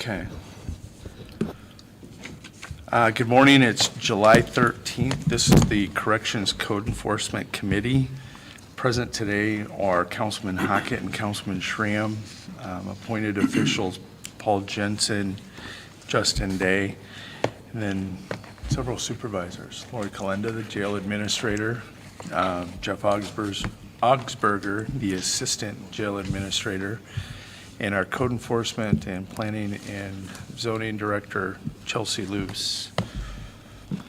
Okay. Good morning. It's July 13th. This is the Corrections Code Enforcement Committee. Present today are Councilman Hockett and Councilman Schramm, appointed officials Paul Jensen, Justin Day, and then several supervisors. Lori Kalenda, the jail administrator, Jeff Augsburger, the assistant jail administrator, and our code enforcement and planning and zoning director, Chelsea Luce.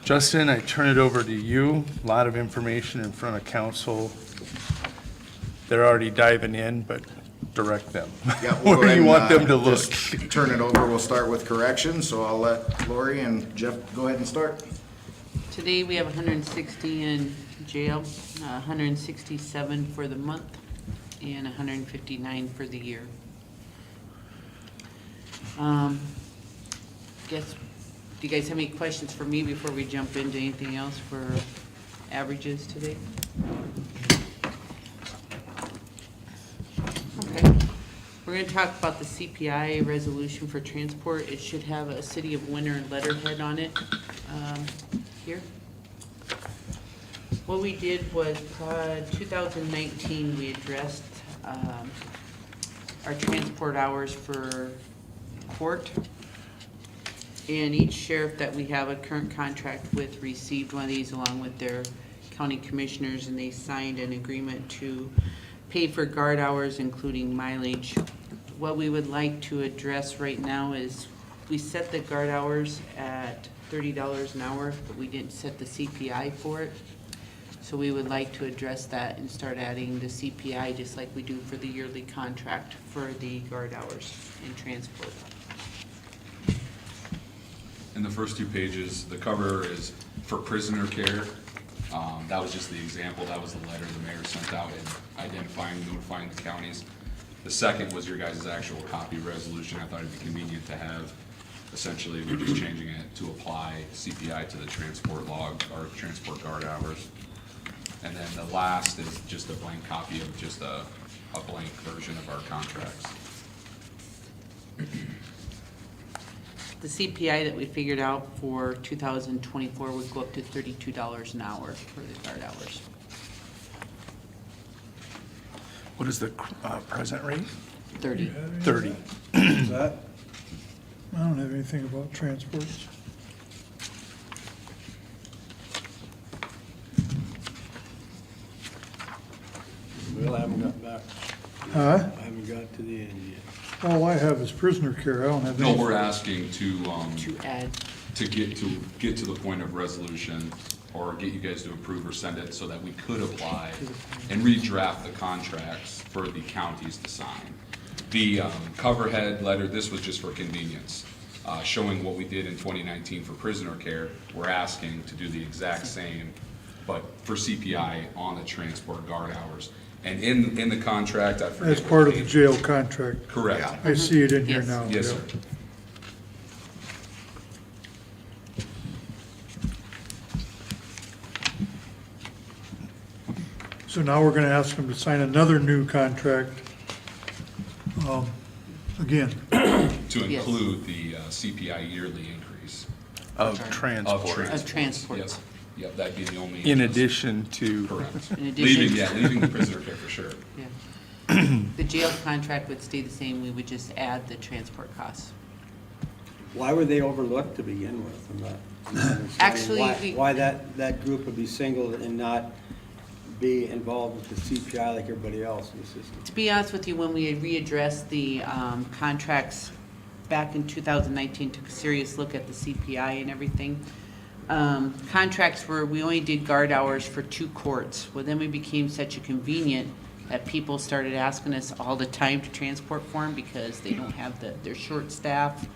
Justin, I turn it over to you. A lot of information in front of council. They're already diving in, but direct them. Yeah, we'll Where do you want them to look? just turn it over. We'll start with corrections, so I'll let Lori and Jeff go ahead and start. Today, we have 160 in jail, 167 for the month, and 159 for the year. Guess, do you guys have any questions for me before we jump into anything else for averages today? Okay. We're going to talk about the CPI resolution for transport. It should have a City of Winter letterhead on it here. What we did was 2019, we addressed our transport hours for court. And each sheriff that we have a current contract with received one of these along with their county commissioners, and they signed an agreement to pay for guard hours, including mileage. What we would like to address right now is we set the guard hours at $30 an hour, but we didn't set the CPI for it. So we would like to address that and start adding the CPI just like we do for the yearly contract for the guard hours in transport. In the first two pages, the cover is for prisoner care. That was just the example. That was the letter the mayor sent out and identifying, notifying the counties. The second was your guys' actual copy resolution. I thought it'd be convenient to have. Essentially, we're just changing it to apply CPI to the transport log or transport guard hours. And then the last is just a blank copy of just a blank version of our contracts. The CPI that we figured out for 2024 would go up to $32 an hour for the guard hours. What is the present rate? 30. 30. Is that? I don't have anything about transports. Well, I haven't got back. Huh? I haven't got to the end yet. All I have is prisoner care. I don't have No, any. we're asking to add. to get to the point of resolution or get you guys to approve or send it so that we could apply and redraft the contracts for the counties to sign. The coverhead letter, this was just for convenience, showing what we did in 2019 for prisoner care. We're asking to do the exact same, but for CPI on the transport guard hours. And in the contract, I forget. That's part of the jail contract. Correct. Yeah. I see it in here Yes. now. Yes, yeah. sir. So now we're gonna ask them to sign another new contract. Again, To Yes. include the CPI yearly increase. Of Of transport. Of transport. Yes. Yep, that'd be the only. In adjustment. addition to, Correct. In addition- Leaving the prisoner care for sure. Yeah. The jail contract would stay the same. We would just add the transport costs. Why were they overlooked to begin with? I'm not understanding Actually, we- why that group would be singled and not be involved with the CPI like everybody else in the system. To be honest with you, when we readdressed the contracts back in 2019, took a serious look at the CPI and everything. Contracts were, we only did guard hours for 2 courts. Well, then we became such a convenient that people started asking us all the time to transport for them because they don't have they're short staffed.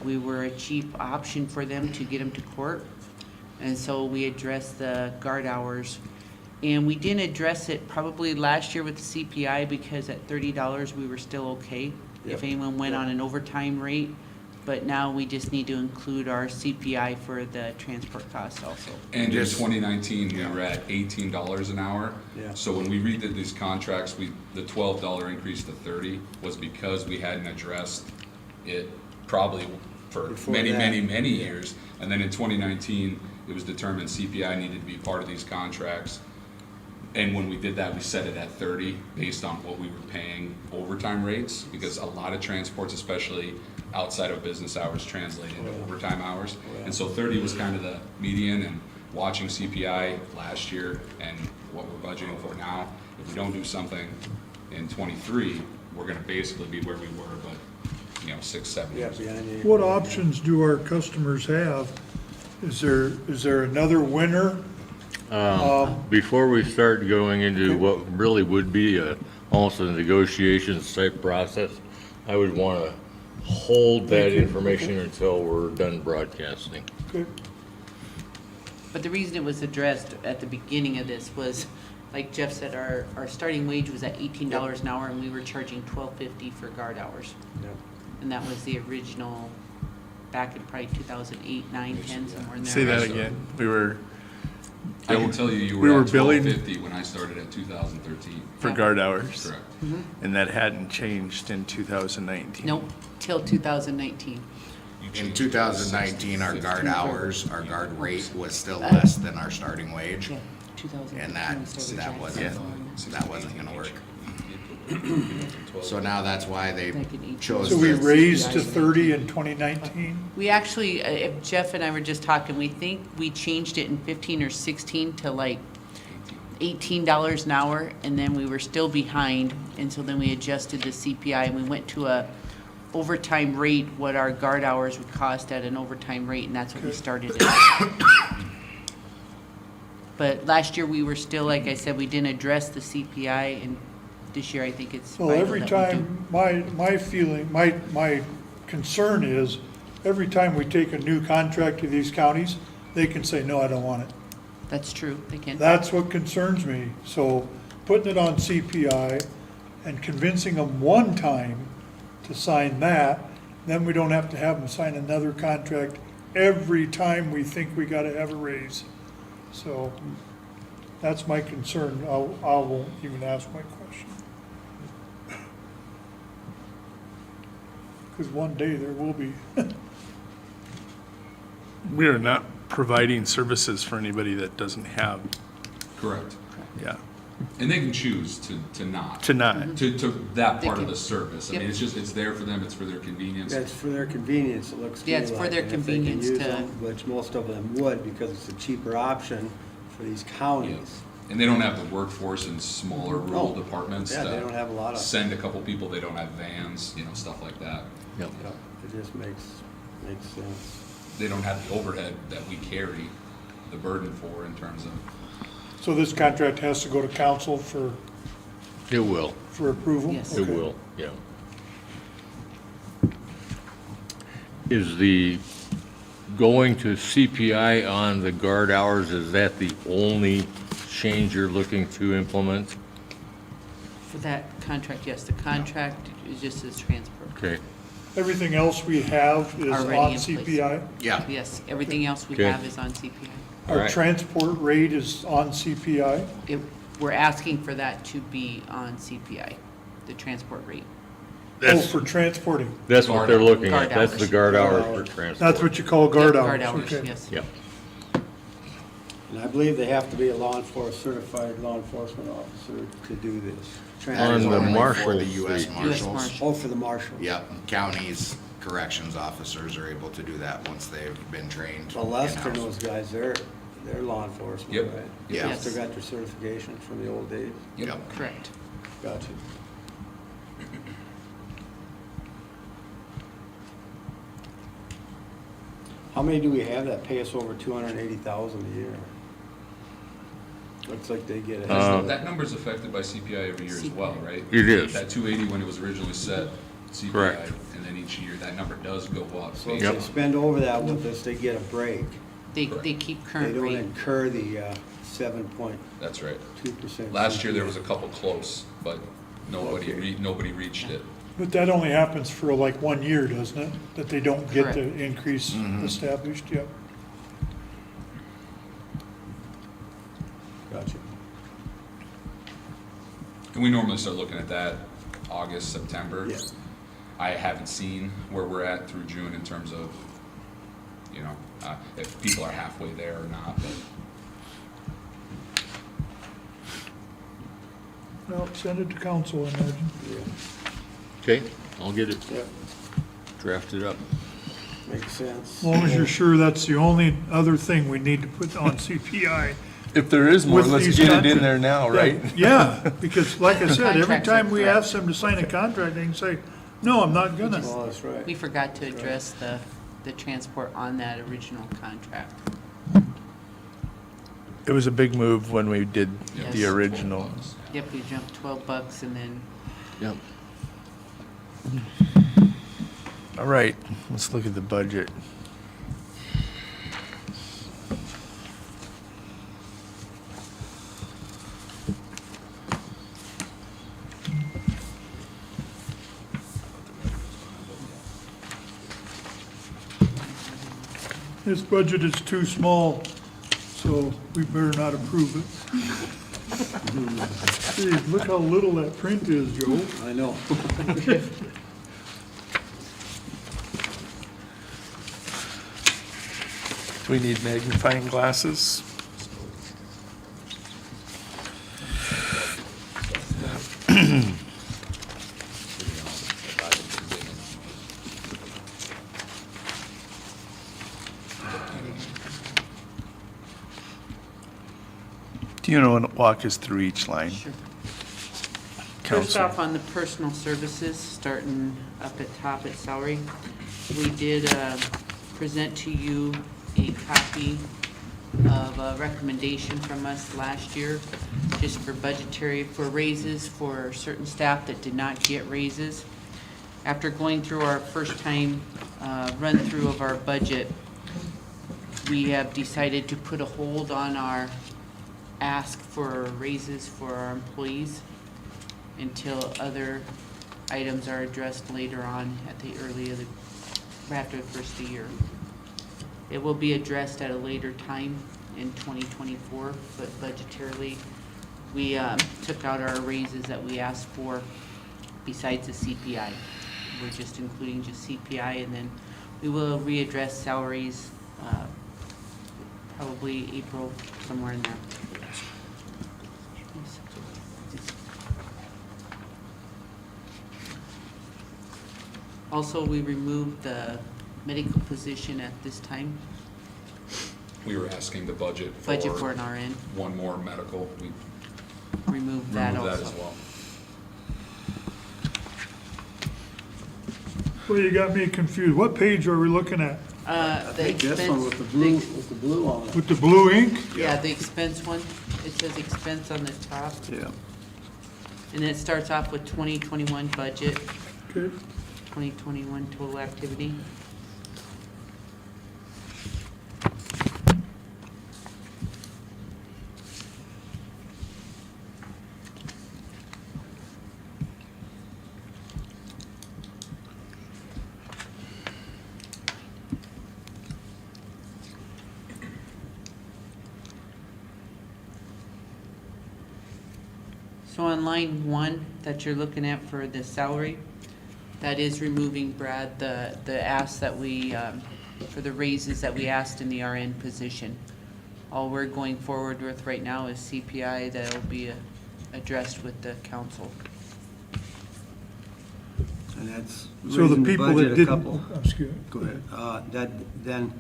We were a cheap option for them to get them to court. And so we addressed the guard hours. And we didn't address it probably last year with the CPI because at $30 we were still okay if Yep. anyone went on an overtime rate. But now we just need to include our CPI for the transport costs also. And in Just- 2019, we were at $18 an hour. Yeah. So when we redid these contracts, the $12 increase to 30 was because we hadn't addressed it probably for Before many, that, many, many yeah. years. And then in 2019, it was determined CPI needed to be part of these contracts. And when we did that, we set it at 30 based on what we were paying overtime rates, because a lot of transports, especially outside of business hours, translate into overtime hours. And so 30 was kind of the median, and watching CPI last year and what we're budgeting for now, if we don't do something in '23, we're gonna basically be where we were, but, 6, 7 Yeah, years. behind you. What options do our customers have? Is there another winner? Before we start going into what really would be almost a negotiations type process, I would want to hold that information until we're done broadcasting. Okay. But the reason it was addressed at the beginning of this was, like Jeff said, our starting wage was at $18 an hour, and we were charging $12.50 for guard hours. Yep. And that was the original, back in probably 2008, 9, 10, somewhere in there. Say that again. We were, I can tell you We were were at billing- 1250 when I started at 2013. for guard hours, Correct. and that hadn't changed in 2019. Nope, till 2019. In 2019, our guard hours, our guard rate was still less than our starting wage, Yeah, 2019. and that wasn't gonna work. So So now that's why they chose So we this. raised to 30 in 2019? We actually, if Jeff and I were just talking, we think we changed it in 15 or 16 to like $18 an hour, and then we were still behind, and so then we adjusted the CPI, and we went to a overtime rate, what our guard hours would cost at an overtime rate, and that's what we started at. But last year, we were still, like I said, we didn't address the CPI, and this year, I think it's Well, vital every that we do. time, my feeling, my concern is, every time we take a new contract to these counties, they can say, no, I don't want it. That's true, they can. That's what concerns me. So putting it on CPI and convincing them one time to sign that, then we don't have to have them sign another contract every time we think we gotta have a raise. So that's my concern. I won't even ask my question. Because one day there will be. We are not providing services for anybody that doesn't have, Correct. yeah, And they can choose to not. to not. To that They part of can- the service. I mean, Yep. it's there for them, it's for their convenience. That's for their convenience, it looks to Yeah, me it's for like, their and if they can convenience use to- them, which most of them would, because it's a cheaper option for these counties. And they don't have the workforce in smaller rural No. departments. Yeah, they to don't have a lot of- Send a couple people, they don't have vans, stuff like that. Yep. Yep, it just makes sense. They don't have the overhead that we carry the burden for in terms of, So this contract has to go to council for It will, approval? Yes. it Okay. will, yeah. Is the going to CPI on the guard hours, is that the only change you're looking to implement? For that contract, yes, the contract is just as transport. Okay, Everything else we have is Already on in place. CPI? Yeah, Yes, everything else we Okay. have is on CPI. Our Alright. transport rate is on CPI? We're asking for that to be on CPI, the transport rate. Oh, for transporting. that's what they're looking Guard at, that's the hours. guard hours Guard for transport. That's what you call guard Yep, hours? Guard hours, Okay. yes. Yep, And I believe they have to be a certified law enforcement officer to do this. that On is the only for marshals, the US the- Marshals. Marshal. Oh, for the marshals. Yep, counties, corrections officers are able to do that once they've been trained. Well, Lester and in-house. those guys, they're law enforcement, Yep. right? Yeah. They still got their certification from the old days. Yep. Correct. Gotcha. How many do we have that pay us over 280,000 a year? Looks like they get it. that number's affected by CPI every year as well, right? It is. That 280 when it was originally set, CPI, Correct. and then each year, that number does go up. So if based they on- spend over that with us, they get a break. They Correct. keep They current don't rate. incur the 7.2%. That's right. Last year, there was a couple close, but nobody Okay. nobody reached it. But that only happens for like 1 year, doesn't it? That they don't get the Correct. increase established, yep. Gotcha. And we normally start looking at that August, September. Yeah. I haven't seen where we're at through June in terms of, if people are halfway there or not, but Well, send it to council, I imagine. Okay, I'll get it Yep, drafted up. makes sense. As long as you're sure that's the only other thing we need to put on CPI. If there is more, With let's these get it in contracts. there now, right? Yeah, because like I said, every Contracts are time we correct. ask them to sign a contract, they can say, no, I'm not gonna. Oh, that's right. We forgot to address the transport on that original contract. It was a big move when we did the Yes. original. Yep, we jumped $12 and then Yep. All right, let's look at the budget. This budget is too small, so we better not approve it. Geez, look how little that print is, Joe. I know. Do we need magnifying glasses? Do you want to walk us through each line? Sure. First Council. off, on the personal services, starting up at top at salary, we did present to you a copy of a recommendation from us last year, just for budgetary, for raises for certain staff that did not get raises. After going through our first time run-through of our budget, we have decided to put a hold on our ask for raises for our employees until other items are addressed later on at the early of the, after the first of the year. It will be addressed at a later time in 2024, but budgetarily, we took out our raises that we asked for besides the CPI. We're just including just CPI, and then we will readdress salaries probably April, somewhere in there. Also, we removed the medical position at this time, we were asking the budget budget for for an RN, one more medical. We removed that removed that as also. well. Well, you got me confused. What page are we looking at? The This one with the blue, with the blue on it. With the blue ink? Yeah, the expense one, it says expense on the top, Yeah. and then it starts off with 2021 budget, Okay. 2021 total activity. So on line 1 that you're looking at for the salary, that is removing, Brad, the ask that we, for the raises that we asked in the RN position. All we're going forward with right now is CPI that'll be addressed with the council. And that's So the raising people that budget a didn't, couple. excuse me. Go ahead. That, then,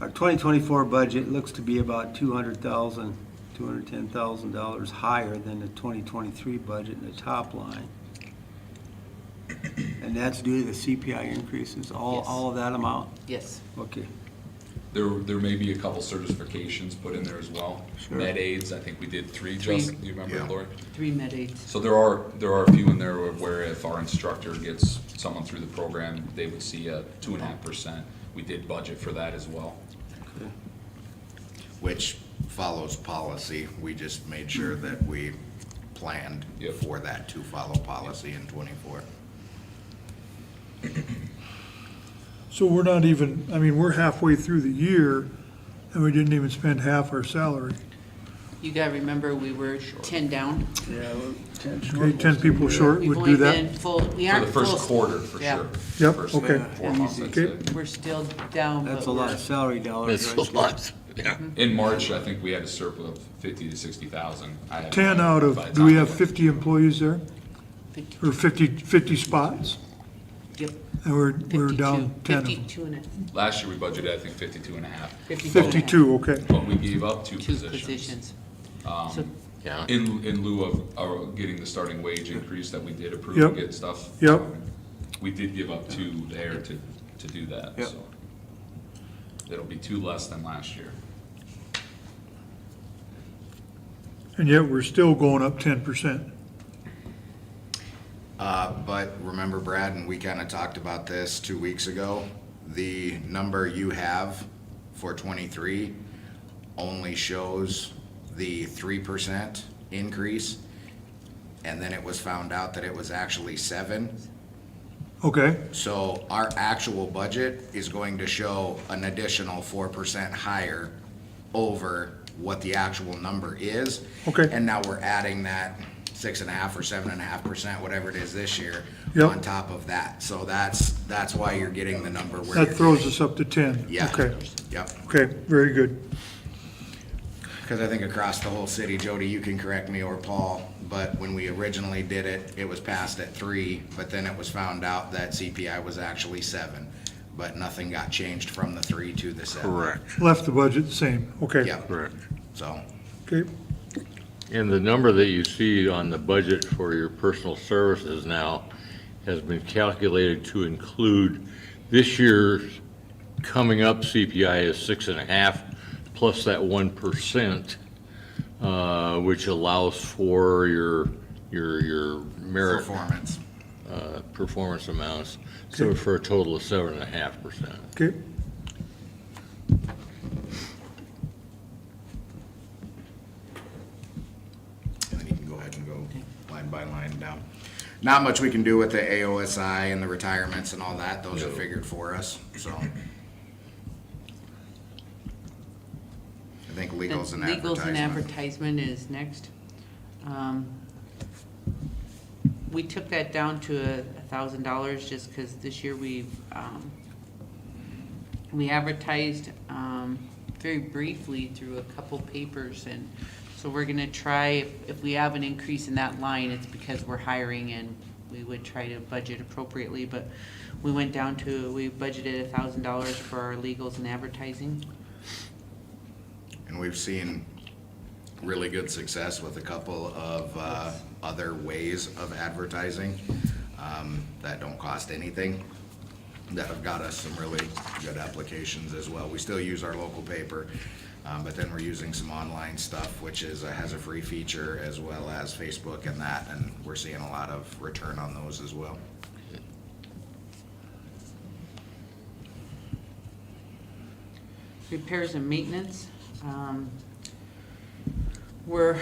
our 2024 budget looks to be about $200,000, $210,000 higher than the 2023 budget in the top line. And that's due to the CPI increases, all, Yes. all of that amount? Yes. Okay. There may be a couple certifications put in there as well. Sure. Med aids, I think we did 3, Three. Justin, you remember, Yeah. Lori? 3 med aids. So there are a few in there where if our instructor gets someone through the program, they would see a 2.5%. We did budget for that as well. Which follows policy. We just made sure that we planned Yep. for that to follow policy in '24. So we're not even, I mean, we're halfway through the year and we didn't even spend half our salary. You gotta remember, we were 10 down. Yeah, well, 10 short. Okay, 10 people short We've would only do that? been full, we For aren't the full. first quarter, for Yeah. sure. Yep, First okay. 4 months, I'd Okay. say. We're still down, but That's a lot we're- of salary dollars. It's right a there. lot, yeah. In March, I think we had a surplus of 50 to 60,000. I had 10 no out idea by of, the do we time have went. 50 employees there? 50 Or 50 spots? Yep, And we're down 10 of them. 52 and a, Last year, we budgeted, I think, 52 and a half. 52, okay. But we gave up two two positions. positions. So Yeah. In lieu of getting the starting wage increase that we did approve Yep. and get stuff. Yep. We did give up 2 there to do that, Yep. so. It'll be 2 less than last year. And yet we're still going up 10%. But remember, Brad, and we kind of talked about this 2 weeks ago, the number you have for 23 only shows the 3% increase, and then it was found out that it was actually 7. Okay, So our actual budget is going to show an additional 4% higher over what the actual number is. Okay. And now we're adding that 6.5 or 7.5%, whatever it is this year, Yep. on top of that. So that's why you're getting the number where that you're throws getting. us up to 10. Yeah. Okay, Yep. okay, very good. Because I think across the whole city, Jody, you can correct me or Paul, but when we originally did it, it was passed at 3, but then it was found out that CPI was actually 7. But nothing got changed from the 3 to the 7. Correct, Left the budget the same, okay. Yep, correct. so, Okay, And the number that you see on the budget for your personal services now has been calculated to include this year's coming up CPI is 6.5 plus that 1%, which allows for your merit performance. performance amounts, so for a total of 7.5%. okay. And then you can go ahead and go line by line down. Not much we can do with the AOSI and the retirements and all that, those are No. figured for us, so. I think legals and Legals and advertisement. advertisement is next. We took that down to $1,000 just because this year we advertised, very briefly through a couple papers, and so we're gonna try, if we have an increase in that line, it's because we're hiring and we would try to budget appropriately, but we went down to, we budgeted $1,000 for our legals and advertising. And we've seen really good success with a couple of other ways of advertising that don't cost anything, that have got us some really good applications as well. We still use our local paper, but then we're using some online stuff, which is, has a free feature, as well as Facebook and that, and we're seeing a lot of return on those as well. Repairs and maintenance, we're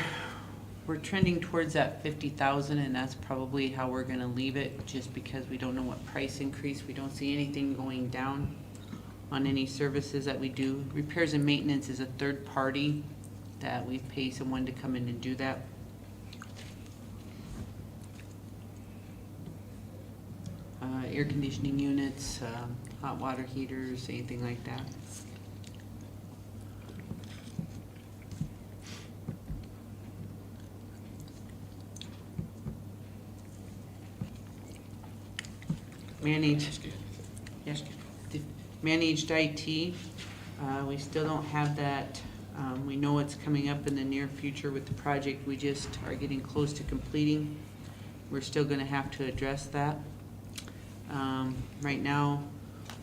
trending towards that 50,000, and that's probably how we're gonna leave it, just because we don't know what price increase, we don't see anything going down on any services that we do. Repairs and maintenance is a third party that we pay someone to come in and do that. Air conditioning units, hot water heaters, anything like that. Managed, yes, managed IT, we still don't have that. We know it's coming up in the near future with the project we just are getting close to completing. We're still gonna have to address that. Right now,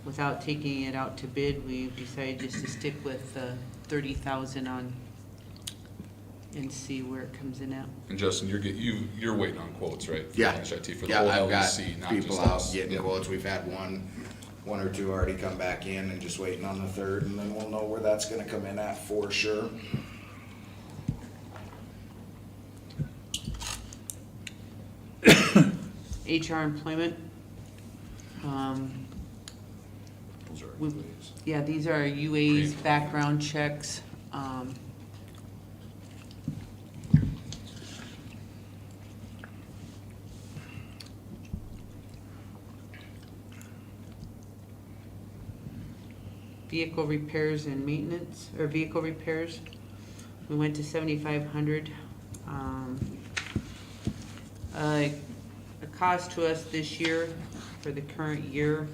without taking it out to bid, we've decided just to stick with 30,000 on and see where it comes in at. And Justin, you're waiting on quotes, right? For Yeah, NHIT for the yeah, whole I've got LEC, not people just out us. getting Yep. quotes. We've had one or two already come back in and just waiting on the third, and then we'll know where that's gonna come in at for sure. HR employment, Those are we- employees. yeah, these are UA's background checks. vehicle repairs and maintenance, or vehicle repairs. We went to 7,500. The cost to us this year, for the current year,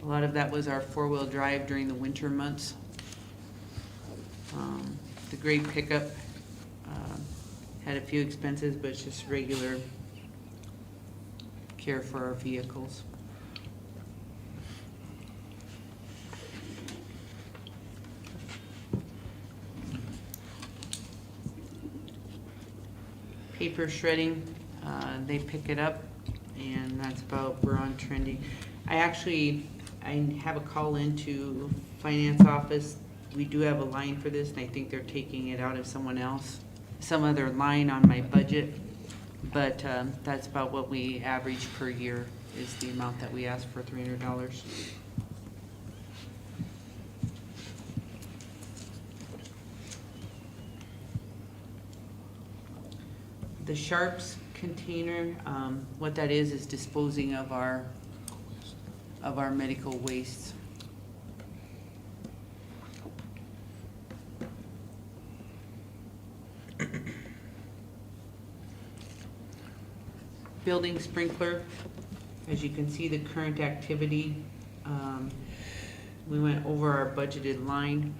a lot of that was our four-wheel drive during the winter months. The gray pickup had a few expenses, but it's just regular care for our vehicles. Paper shredding, they pick it up, and that's about, we're on trending. I have a call into finance office. We do have a line for this, and I think they're taking it out of someone else, some other line on my budget. But that's about what we average per year, is the amount that we ask for, $300. The Sharps container, what that is disposing of our medical wastes. Building sprinkler, as you can see, the current activity, we went over our budgeted line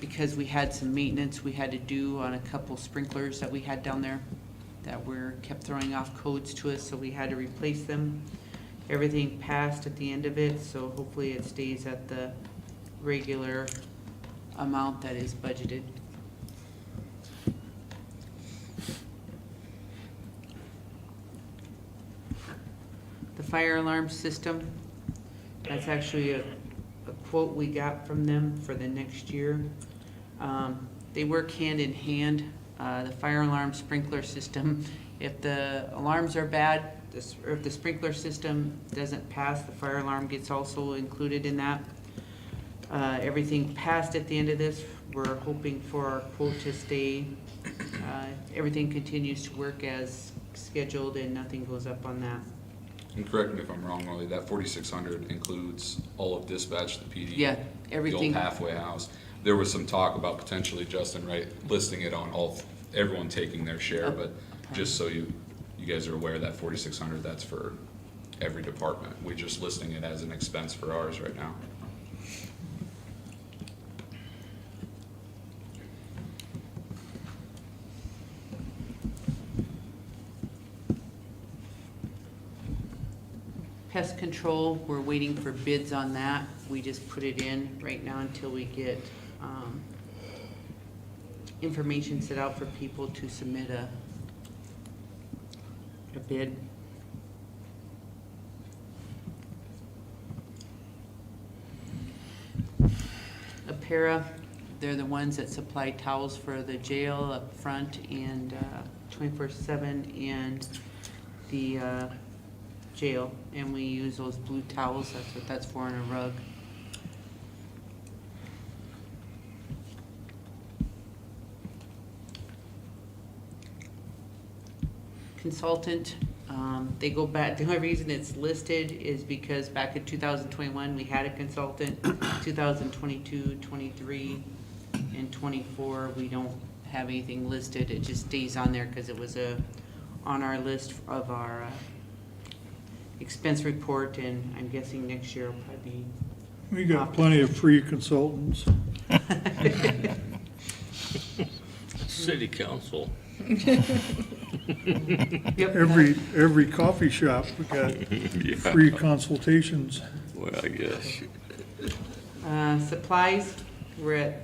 because we had some maintenance we had to do on a couple sprinklers that we had down there that kept throwing off codes to us, so we had to replace them. Everything passed at the end of it, so hopefully it stays at the regular amount that is budgeted. The fire alarm system, that's actually a quote we got from them for the next year. They work hand in hand. The fire alarm sprinkler system, if the alarms are bad, or if the sprinkler system doesn't pass, the fire alarm gets also included in that. Everything passed at the end of this. We're hoping for our quote to stay. Everything continues to work as scheduled and nothing goes up on that. And correct me if I'm wrong, Molly, that 4,600 includes all of dispatch, the PD? Yeah, The everything. old halfway house. There was some talk about potentially, Justin, right, listing it on everyone taking their share, but just so you guys are aware, that 4,600, that's for every department. We're just listing it as an expense for ours right now. Pest control, we're waiting for bids on that. We just put it in right now until we get information set out for people to submit a bid. Apara, they're the ones that supply towels for the jail up front and 24/7 and the jail, and we use those blue towels. That's what that's for, in a rug. Consultant, they go back, the only reason it's listed is because back in 2021, we had a consultant. 2022, 23, and 24, we don't have anything listed. It just stays on there because it was on our list of our expense report, and I'm guessing next year will probably be. We got plenty of free consultants. City council. Yep. Every coffee shop, we got free consultations. Well, I guess. Supplies, we're at,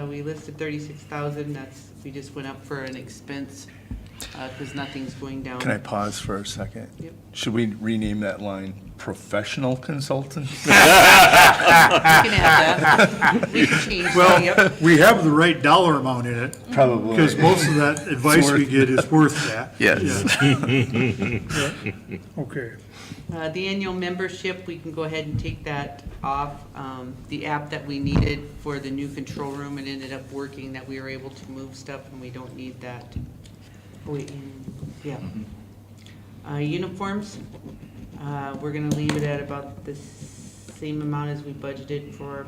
we listed 36,000, we just went up for an expense, because nothing's going down. Can I pause for a second? Yep. Should we rename that line professional consultant? You can add that. We can change that, yep. Well, we have the right dollar amount in it, Probably. because most of that advice we get is worth that. Yes. Yeah. Okay. The annual membership, we can go ahead and take that off. The app that we needed for the new control room, it ended up working, that we were able to move stuff, and we don't need that. Yeah. Uniforms, we're gonna leave it at about the same amount as we budgeted for,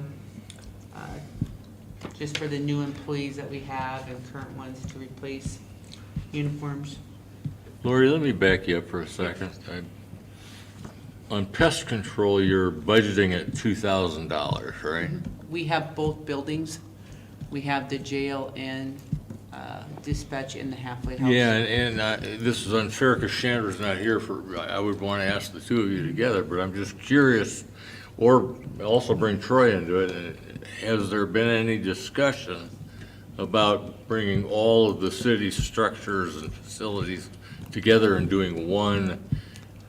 just for the new employees that we have and current ones to replace uniforms. Lori, let me back you up for a second. On pest control, you're budgeting at $2,000, right? We have both buildings. We have the jail and dispatch in the halfway house. Yeah, and this is unfair because Chandra's not here I would want to ask the two of you together, but I'm just curious, or also bring Troy into it. Has there been any discussion about bringing all of the city's structures and facilities together and doing one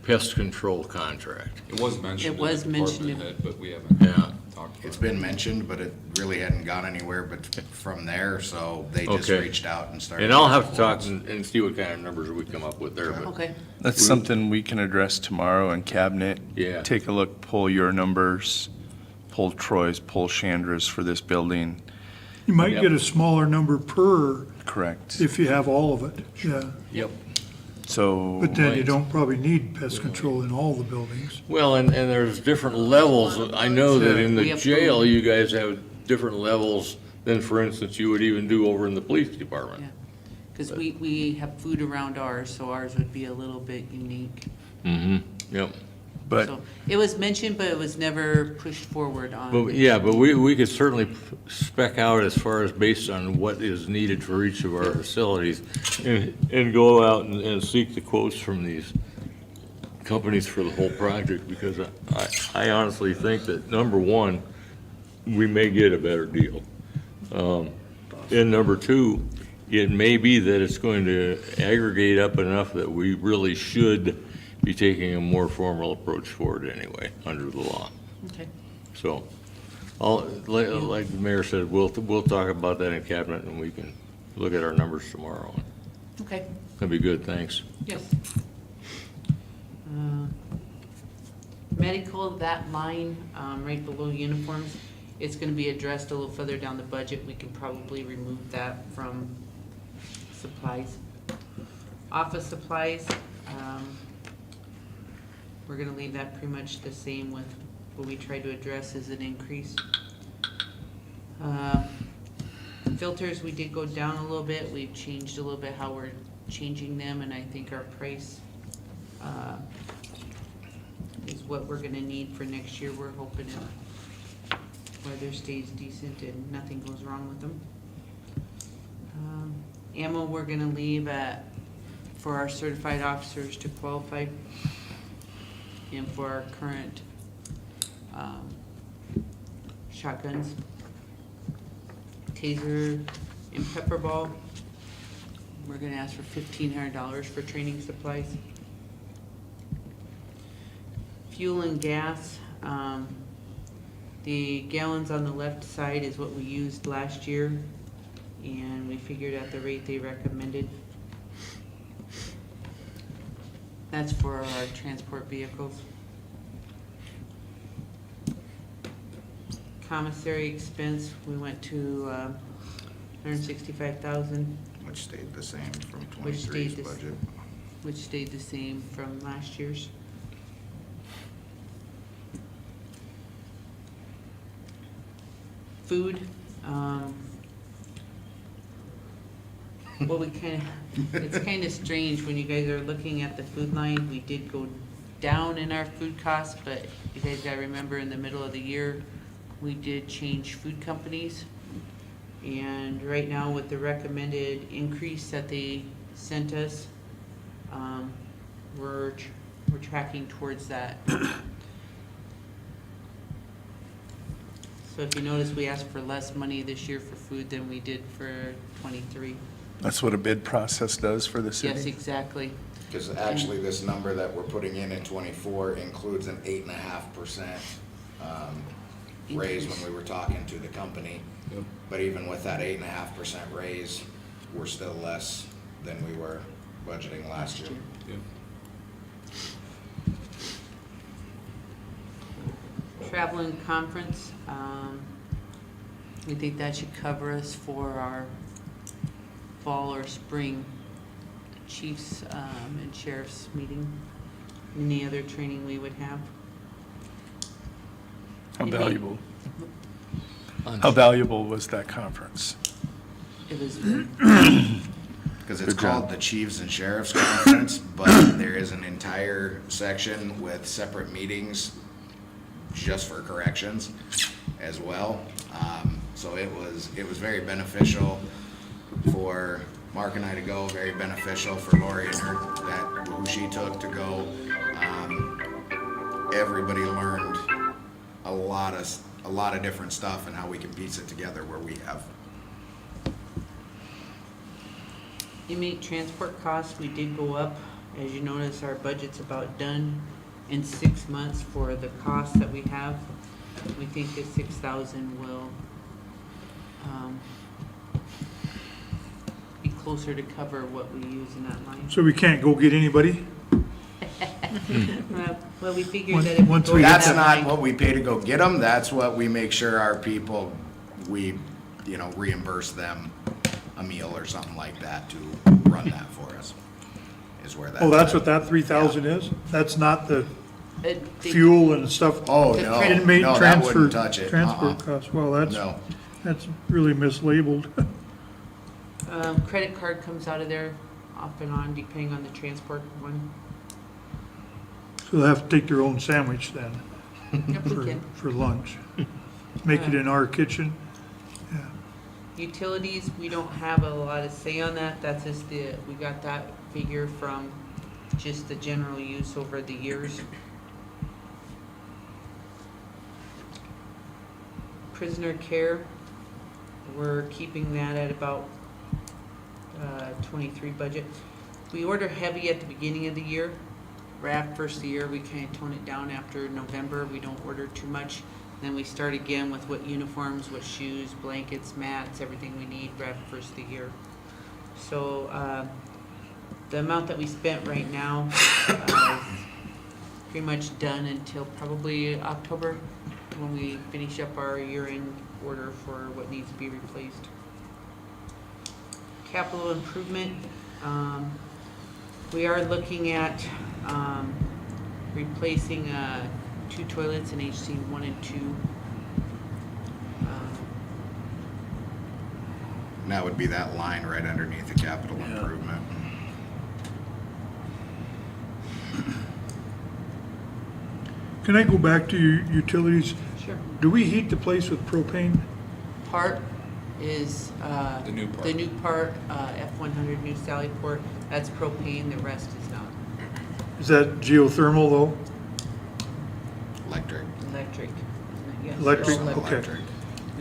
pest control contract? It was mentioned It was in the mentioned department in- head, but we haven't Yeah. talked about it. It's been mentioned, but it really hadn't gone anywhere but from there, so they just Okay. reached out and started. And I'll have to talk quotes. and see what kind of numbers we come up with there, but Okay, That's something we can address tomorrow in cabinet. Yeah. Take a look, pull your numbers, pull Troy's, pull Chandra's for this building. You might Yep. get a smaller number per Correct. if you have all of it, yeah. Yep. So. But then you don't probably need pest control in all the buildings. Well, and there's different levels. I know that in We the have jail, you guys have different levels than, for instance, you would even do over in the police department. yeah. Because we have food around ours, so ours would be a little bit unique. Mm-hmm, yep. But So it was mentioned, but it was never pushed forward on. But, yeah, but we could certainly spec out as far as based on what is needed for each of our facilities and go out and seek the quotes from these companies for the whole project, because I honestly think that, number one, we may get a better deal. And number two, it may be that it's going to aggregate up enough that we really should be taking a more formal approach for it anyway, under the law. Okay. So, like the mayor said, we'll talk about that in cabinet and we can look at our numbers tomorrow. Okay, That'd be good, thanks. yes. Medical, that line, right below uniforms, it's gonna be addressed a little further down the budget. We can probably remove that from supplies. Office supplies, we're gonna leave that pretty much the same with what we tried to address as an increase. Filters, we did go down a little bit. We've changed a little bit how we're changing them, and I think our price is what we're gonna need for next year. We're hoping weather stays decent and nothing goes wrong with them. Ammo, we're gonna leave for our certified officers to qualify and for our current shotguns. Taser and pepper ball, we're gonna ask for $1,500 for training supplies. Fuel and gas, the gallons on the left side is what we used last year, and we figured at the rate they recommended. That's for our transport vehicles. Commissary expense, we went to 165,000, Which stayed the same from Which stayed 23's the s- budget. which stayed the same from last year's. Food, well, it's kind of strange when you guys are looking at the food line. We did go down in our food costs, but you guys gotta remember, in the middle of the year, we did change food companies. And right now, with the recommended increase that they sent us, we're tracking towards that. So if you notice, we asked for less money this year for food than we did for '23. that's what a bid process does for the city. Yes, exactly. Because actually, this number that we're putting in 24 includes an 8.5% raise when we were talking to the company. But even with that 8.5% raise, we're still less than we were budgeting last year. Travel and conference, we think that should cover us for our fall or spring chiefs and sheriffs meeting, any other training we would have. How You may- valuable? How valuable was that conference? It was, Because it's Good job. called the Chiefs and Sheriffs Conference, but there is an entire section with separate meetings just for corrections as well. So it was very beneficial for Mark and I to go, very beneficial for Lori and who she took to go. Everybody learned a lot of different stuff and how we can piece it together where we have. inmate transport costs, we did go up. As you notice, our budget's about done in 6 months for the costs that we have. We think the 6,000 will be closer to cover what we use in that line. So we can't go get anybody? Well, we figured that if we Once go we to get That's that not line- what we pay to go get them, that's what we make sure our people, we, reimburse them a meal or something like that to run that for us, is where that's. Oh, that's at. what that 3,000 is? That's not the they- fuel and stuff? Oh, The no, credit- Inmate no, that transfer, wouldn't touch it. transport costs, well, No, that's really mislabeled. Credit card comes out of there off and on, depending on the transport one. So they'll have to take their own sandwich then Yep, we can. for lunch. Make it in our kitchen. Utilities, we don't have a lot of say on that, that's just we got that figure from just the general use over the years. Prisoner care, we're keeping that at about 23 budget. We order heavy at the beginning of the year. Right after first of the year, we kind of tone it down after November, we don't order too much. Then we start again with what uniforms, what shoes, blankets, mats, everything we need right after first of the year. So, the amount that we spent right now, is pretty much done until probably October, when we finish up our year-end order for what needs to be replaced. Capital improvement, we are looking at, replacing, 2 toilets in HC 1 and 2. and that would be that line right underneath the capital improvement. Can I go back to your utilities? Sure. Do we heat the place with propane? Part is, The new part. the new part, F100 New Sallyport, that's propane, the rest is not. Is that geothermal though? Electric. Electric. Yes, Electric, all okay. Electric.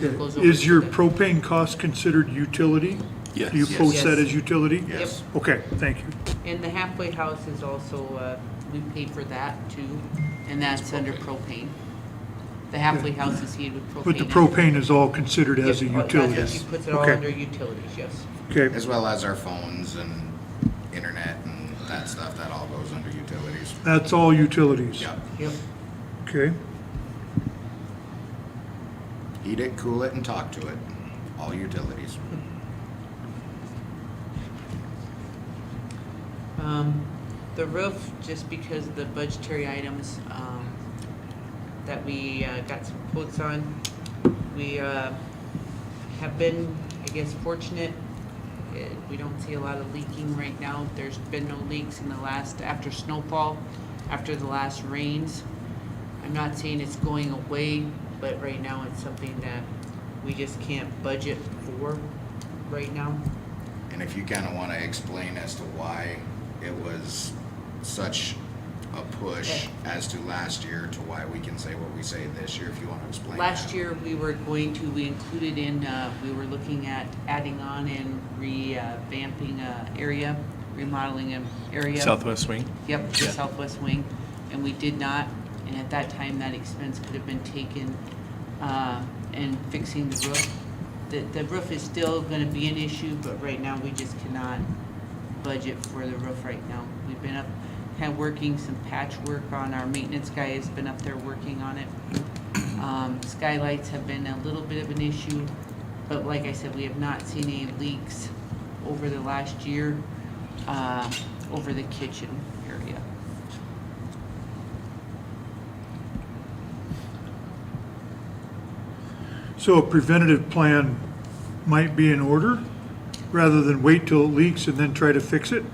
It goes over Is to your the- propane cost considered utility? Yes. Do you Yes. post that Yes. as utility? Yes. Okay, thank you. And the halfway house is also, we pay for that too, and that's under propane. The halfway house is heated with propane. But the propane is all considered as a Yep, utility? that's what she puts it all Okay. under utilities, yes. Okay, As well as our phones and internet and that stuff, that all goes under utilities. that's all utilities? Yep. Yep. Okay, Heat it, cool it, and talk to it. All utilities. The roof, just because of the budgetary items, that we, got some quotes on, we, have been, I guess, fortunate. We don't see a lot of leaking right now. There's been no leaks in the last, after snowfall, after the last rains. I'm not saying it's going away, but right now it's something that we just can't budget for right now. And if you kind of want to explain as to why it was such a push as to last year to why we can say what we say this year, if you want to explain Last that. year, we included in, we were looking at adding on and revamping area, remodeling an area. Southwest wing? Yep, the southwest wing, and we did not, and at that time, that expense could have been taken, in fixing the roof. The roof is still gonna be an issue, but right now, we just cannot budget for the roof right now. We've been up, kind of working some patchwork on, our maintenance guy has been up there working on it. Skylights have been a little bit of an issue, but like I said, we have not seen any leaks over the last year, over the kitchen area. So a preventative plan might be in order, rather than wait till it leaks and then try to fix it?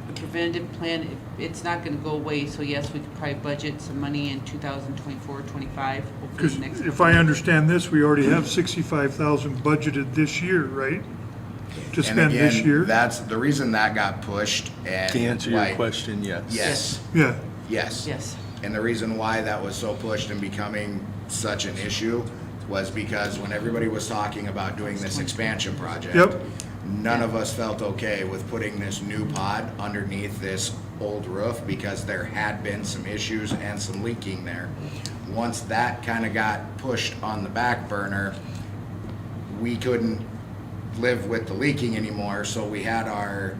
The preventative plan, it's not gonna go away, so yes, we could probably budget some money in 2024, 25, hopefully Because the next. if I understand this, we already have 65,000 budgeted this year, right? To And spend this again, year? that's the reason that got pushed and. To answer your why- question, yes. Yes, Yeah, yes. Yes. And the reason why that was so pushed and becoming such an issue was because when everybody was talking about doing this expansion project. Yep. None of us felt okay with putting this new pod underneath this old roof because there had been some issues and some leaking there. Once that kind of got pushed on the back burner, we couldn't live with the leaking anymore, so we had our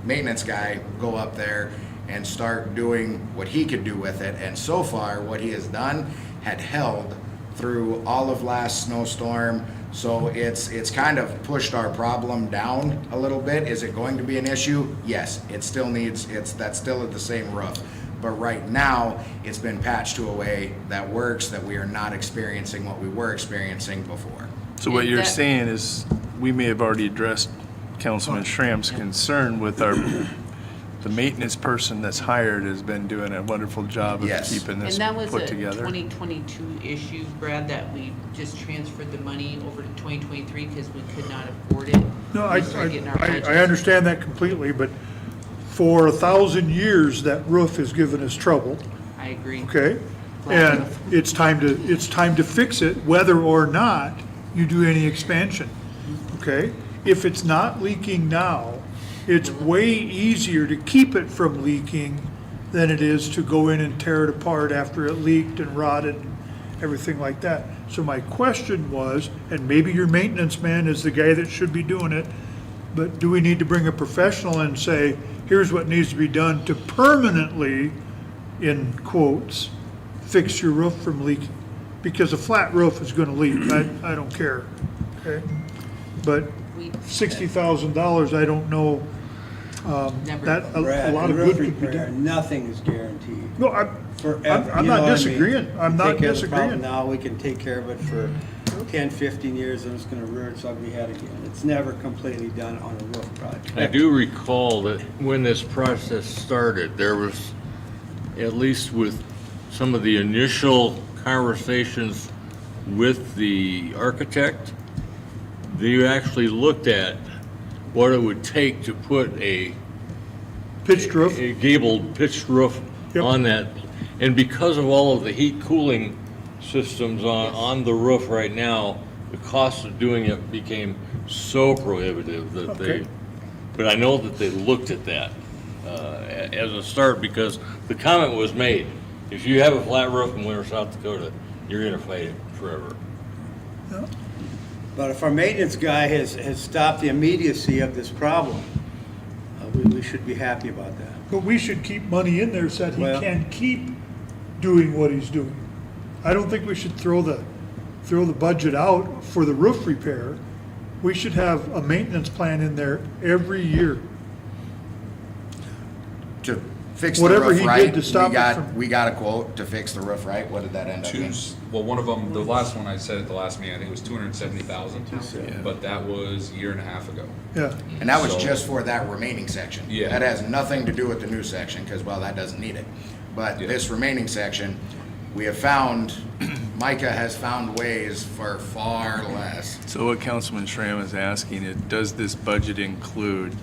maintenance guy go up there and start doing what he could do with it, and so far, what he has done had held through all of last snowstorm, so it's kind of pushed our problem down a little bit. Is it going to be an issue? Yes, it still needs, that's still at the same roof. But right now, it's been patched to a way that works, that we are not experiencing what we were experiencing before. So what you're That- saying is, we may have already addressed Councilman Schramm's concern with the maintenance person that's hired has been doing a wonderful job of Yes. keeping And this that was put a together. 2022 issue, Brad, that we just transferred the money over to 2023 because we could not afford it. no, We started getting our budget. I understand that completely, but for 1,000 years, that roof has given us trouble, I agree. okay? Black And roof. it's time to fix it, whether or not you do any expansion, okay? If it's not leaking now, it's way easier to keep it from leaking than it is to go in and tear it apart after it leaked and rotted and everything like that. So my question was, and maybe your maintenance man is the guy that should be doing it, but do we need to bring a professional and say, here's what needs to be done to permanently, in quotes, fix your roof from leaking? Because a flat roof is gonna leak, I don't care, okay? But We- $60,000, I don't know, Never. that, a Brad, lot of roof good could be repair, done. Nothing is guaranteed No, I'm forever. I'm you know not what I mean? disagreeing, I'm We not take care of the problem disagreeing. Now, we can take care of it for 10, 15 years, and it's gonna rear its ugly head again. It's never completely done on a roof project. I do recall that when this process started, there was, at least with some of the initial conversations with the architect, they actually looked at what it would take to put a Pitched roof, a gabled pitched roof Yep. on that. And because of all of the heat cooling systems on the roof right now, the cost of doing it became so prohibitive that Okay. but I know that they looked at that as a start, because the comment was made, if you have a flat roof in Winter, South Dakota, you're gonna fight it forever. But if our maintenance guy has stopped the immediacy of this problem, we should be happy about that. but we should keep money in there so that he Well- can keep doing what he's doing. I don't think we should throw the budget out for the roof repair. We should have a maintenance plan in there every year. To fix the Whatever roof he did right, to stop we it got, from- we got a quote to fix the roof right. What did that end up being? Well, one of them, the last one I said at the last meeting, I think it was 270,000, but that was a year and a half ago. Yeah, And that was So- just for that remaining section. Yeah. That has nothing to do with the new section, because, well, that doesn't need it. But Yeah. this remaining section, we have found, Micah has found ways for far less. So what Councilman Schramm is asking is, does this budget include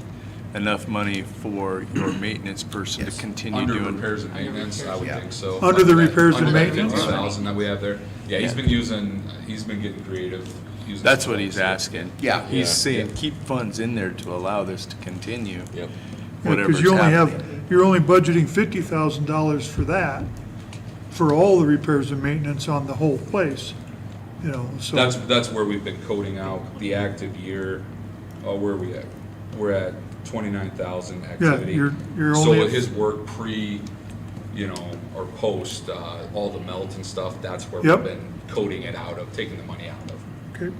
enough money for your maintenance person to Yes. continue Under doing? repairs and maintenance, I would Yeah. think so. Under the repairs and Under that maintenance? 50,000 that we have there. Yeah, he's been getting creative. using That's some what he's folks. asking. Yeah. He's Yeah. saying, keep funds in there to allow this to continue, Yep. whatever's because you only have, happening. you're only budgeting $50,000 for that, for all the repairs and maintenance on the whole place, you know, so. That's where we've been coding out the active year. Where are we at? We're at 29,000 activity. you're So only- with his work pre, or post, all the melt and stuff, that's where Yep. we've been coding it out of, taking the money out of. Okay.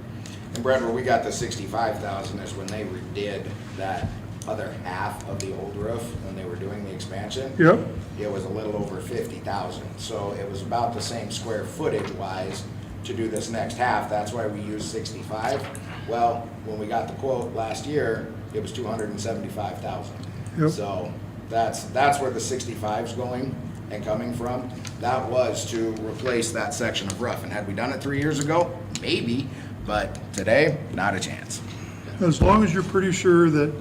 And Brad, where we got the 65,000 is when they redid that other half of the old roof, when they were doing the expansion. Yep, It was a little over 50,000, so it was about the same square footage wise, to do this next half, that's why we used 65. Well, when we got the quote last year, it was 275,000. Yep. So that's where the 65's going and coming from. That was to replace that section of roof. And had we done it 3 years ago, maybe, but today, not a chance. As long as you're pretty sure that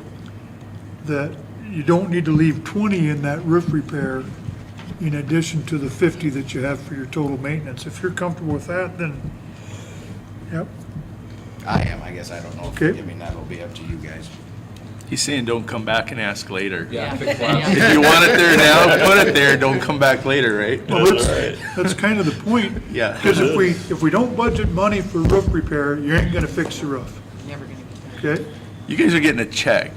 you don't need to leave 20 in that roof repair in addition to the 50 that you have for your total maintenance. If you're comfortable with that, then, yep, I am, I guess I don't know if, Okay. I mean, that'll be up to you guys. He's saying don't come back and ask later. Yeah, Yeah. pick flaps. If you want it there now, put it there, don't come back later, right? well, that's kind of the point. Yeah. Because if we don't budget money for roof repair, you ain't gonna fix the roof, Never gonna get done. okay? You guys are getting a check.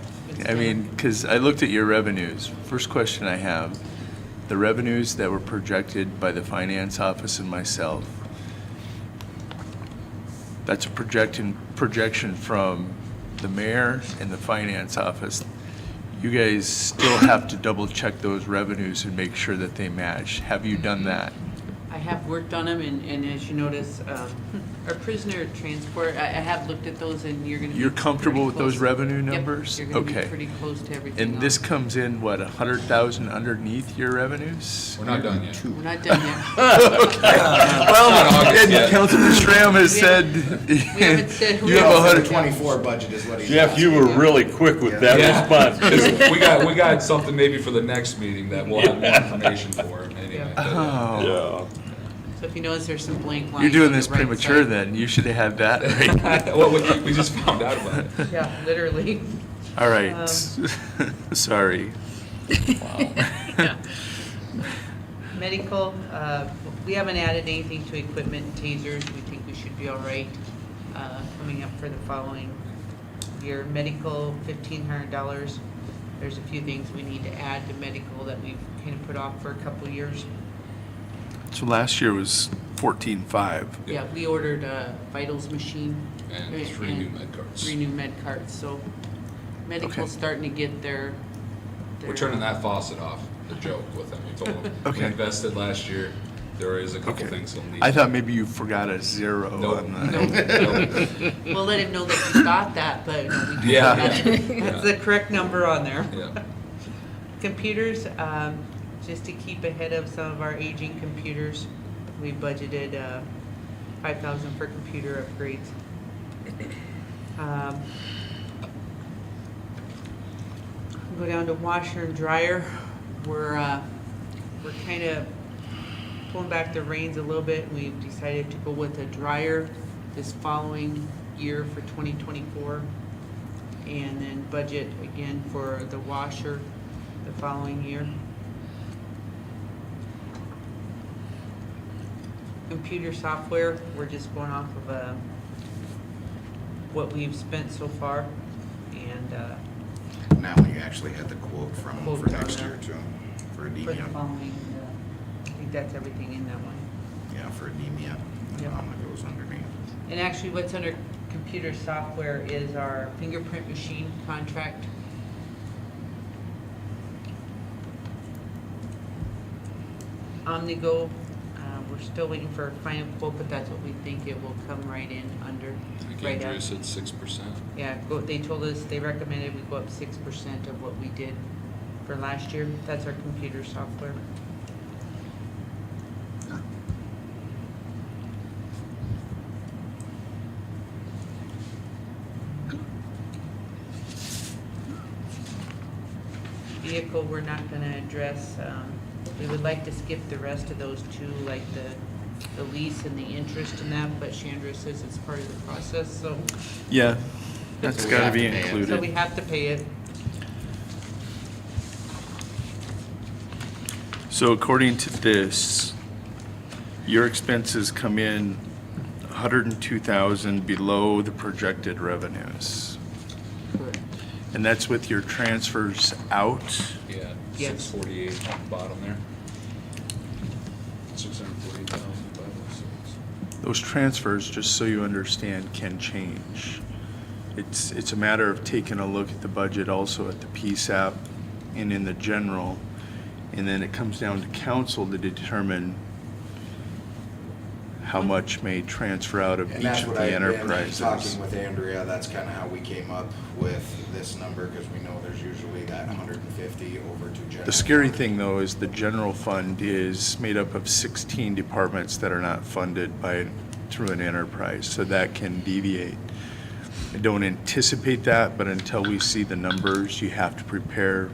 I mean, because I looked at your revenues. First question I have, the revenues that were projected by the finance office and myself, that's a projection from the mayor and the finance office. You guys still have to double check those revenues and make sure that they match. Have you done that? I have worked on them, and as you notice, our prisoner transport, I have looked at those, and you're gonna be You're comfortable with pretty those close. revenue Yep, numbers? you're gonna be Okay. pretty close to everything And this else. comes in, what, 100,000 underneath your revenues? We're not done yet. We're not done yet. Well, August and yet. Councilman Schramm has said, haven't said who you have else. 100. 24 budget is what he's Jeff, you were really quick with that Yeah. response. 'Cause we got something maybe for the next meeting that we'll have more information for, anyway. Yeah. Oh, So if you notice, there's some blank lines. you're doing on the this right premature side. then. You should have had that right. Well, we just found out about it. Yeah, literally. All right. Sorry. Medical, we haven't added anything to equipment and tasers. We think we should be all right, coming up for the following year. Medical, $1,500. There's a few things we need to add to medical that we've kind of put off for a couple of years. So last year was 14.5. Yeah, we ordered a vitals machine. And 3 new med cards. 3 new med cards, so medical's starting to get their. We're turning that faucet off, the joke with them. We told them, we Okay. invested last year, there is a couple Okay. things they'll need. I thought maybe you forgot a zero No, on no, the. no. We'll let him know that you thought that, but no, we do. Yeah. That's the correct number on there. Yeah. Computers, just to keep ahead of some of our aging computers, we budgeted $5,000 for computer upgrades. Go down to washer and dryer. We're kind of pulling back the reins a little bit. We've decided to go with a dryer this following year for 2024. And then budget again for the washer the following year. Computer software, we're just going off of what we've spent so far. And Now you actually had the quote from him Quote for on next there. year too, for for the Edemia. following, I think that's everything in that one. Yeah, for Edemia, Yep. that goes underneath. And actually, what's under computer software is our fingerprint machine contract. Omnigo, we're still waiting for a final quote, but that's what we think it will come right in under. I think right Andrea at. said 6%. Yeah, they told us, they recommended we go up 6% of what we did for last year. That's our computer software. Vehicle, we're not gonna address, we would like to skip the rest of those two, like the lease and the interest in that, but Chandra says it's part of the process, so. Yeah, that's So we gotta have be to pay it. So we included. have to pay it. So according to this, your expenses come in 102,000 below the projected revenues. Correct. And that's with your transfers out. Yeah, Yes. 648 on the bottom there. 648,506. Those transfers, just so you understand, can change. It's a matter of taking a look at the budget, also at the PSAP and in the general. And then it comes down to council to determine how much may transfer out of And each that's of what the I've been enterprises. talking with Andrea, that's kind of how we came up with this number, because we know there's usually that 150 over to general. The scary thing, though, is the general fund is made up of 16 departments that are not funded through an enterprise, so that can deviate. I don't anticipate that, but until we see the numbers, you have to prepare.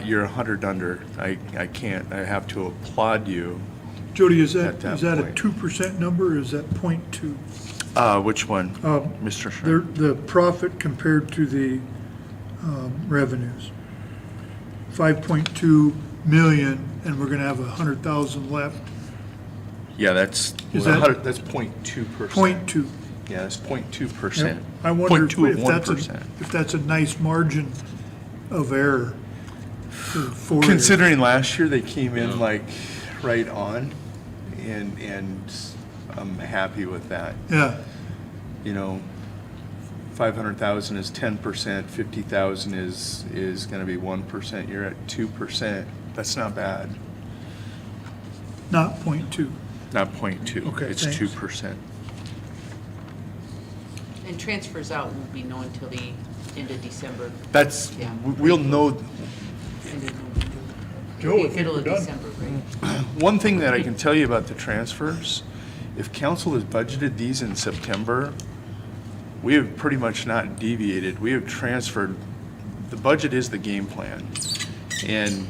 You're 100 under. I can't, I have to applaud you. Jody, is At that that a point. 2% number, or is that 0.2? Which one, Mr. The, Schreiber? the profit compared to the revenues. 5.2 million, and we're gonna have 100,000 left. Yeah, that's, Is that- 100 that's 0.2%. 0.2. Yeah, that's 0.2%. I wonder 0.2 of if that's 1%. if that's a nice margin of error for you. Considering last year, they came in like right on, and I'm happy with that. Yeah, You know, 500,000 is 10%, 50,000 is gonna be 1%, you're at 2%. That's not bad, not 0.2. not 0.2. Okay, It's thanks. 2%. And transfers out won't be known until the end of December, That's, Yeah. we'll know, end of November. Joe, I think Middle we're of done. December, right? one thing that I can tell you about the transfers, if council has budgeted these in September, we have pretty much not deviated. We have transferred, the budget is the game plan. And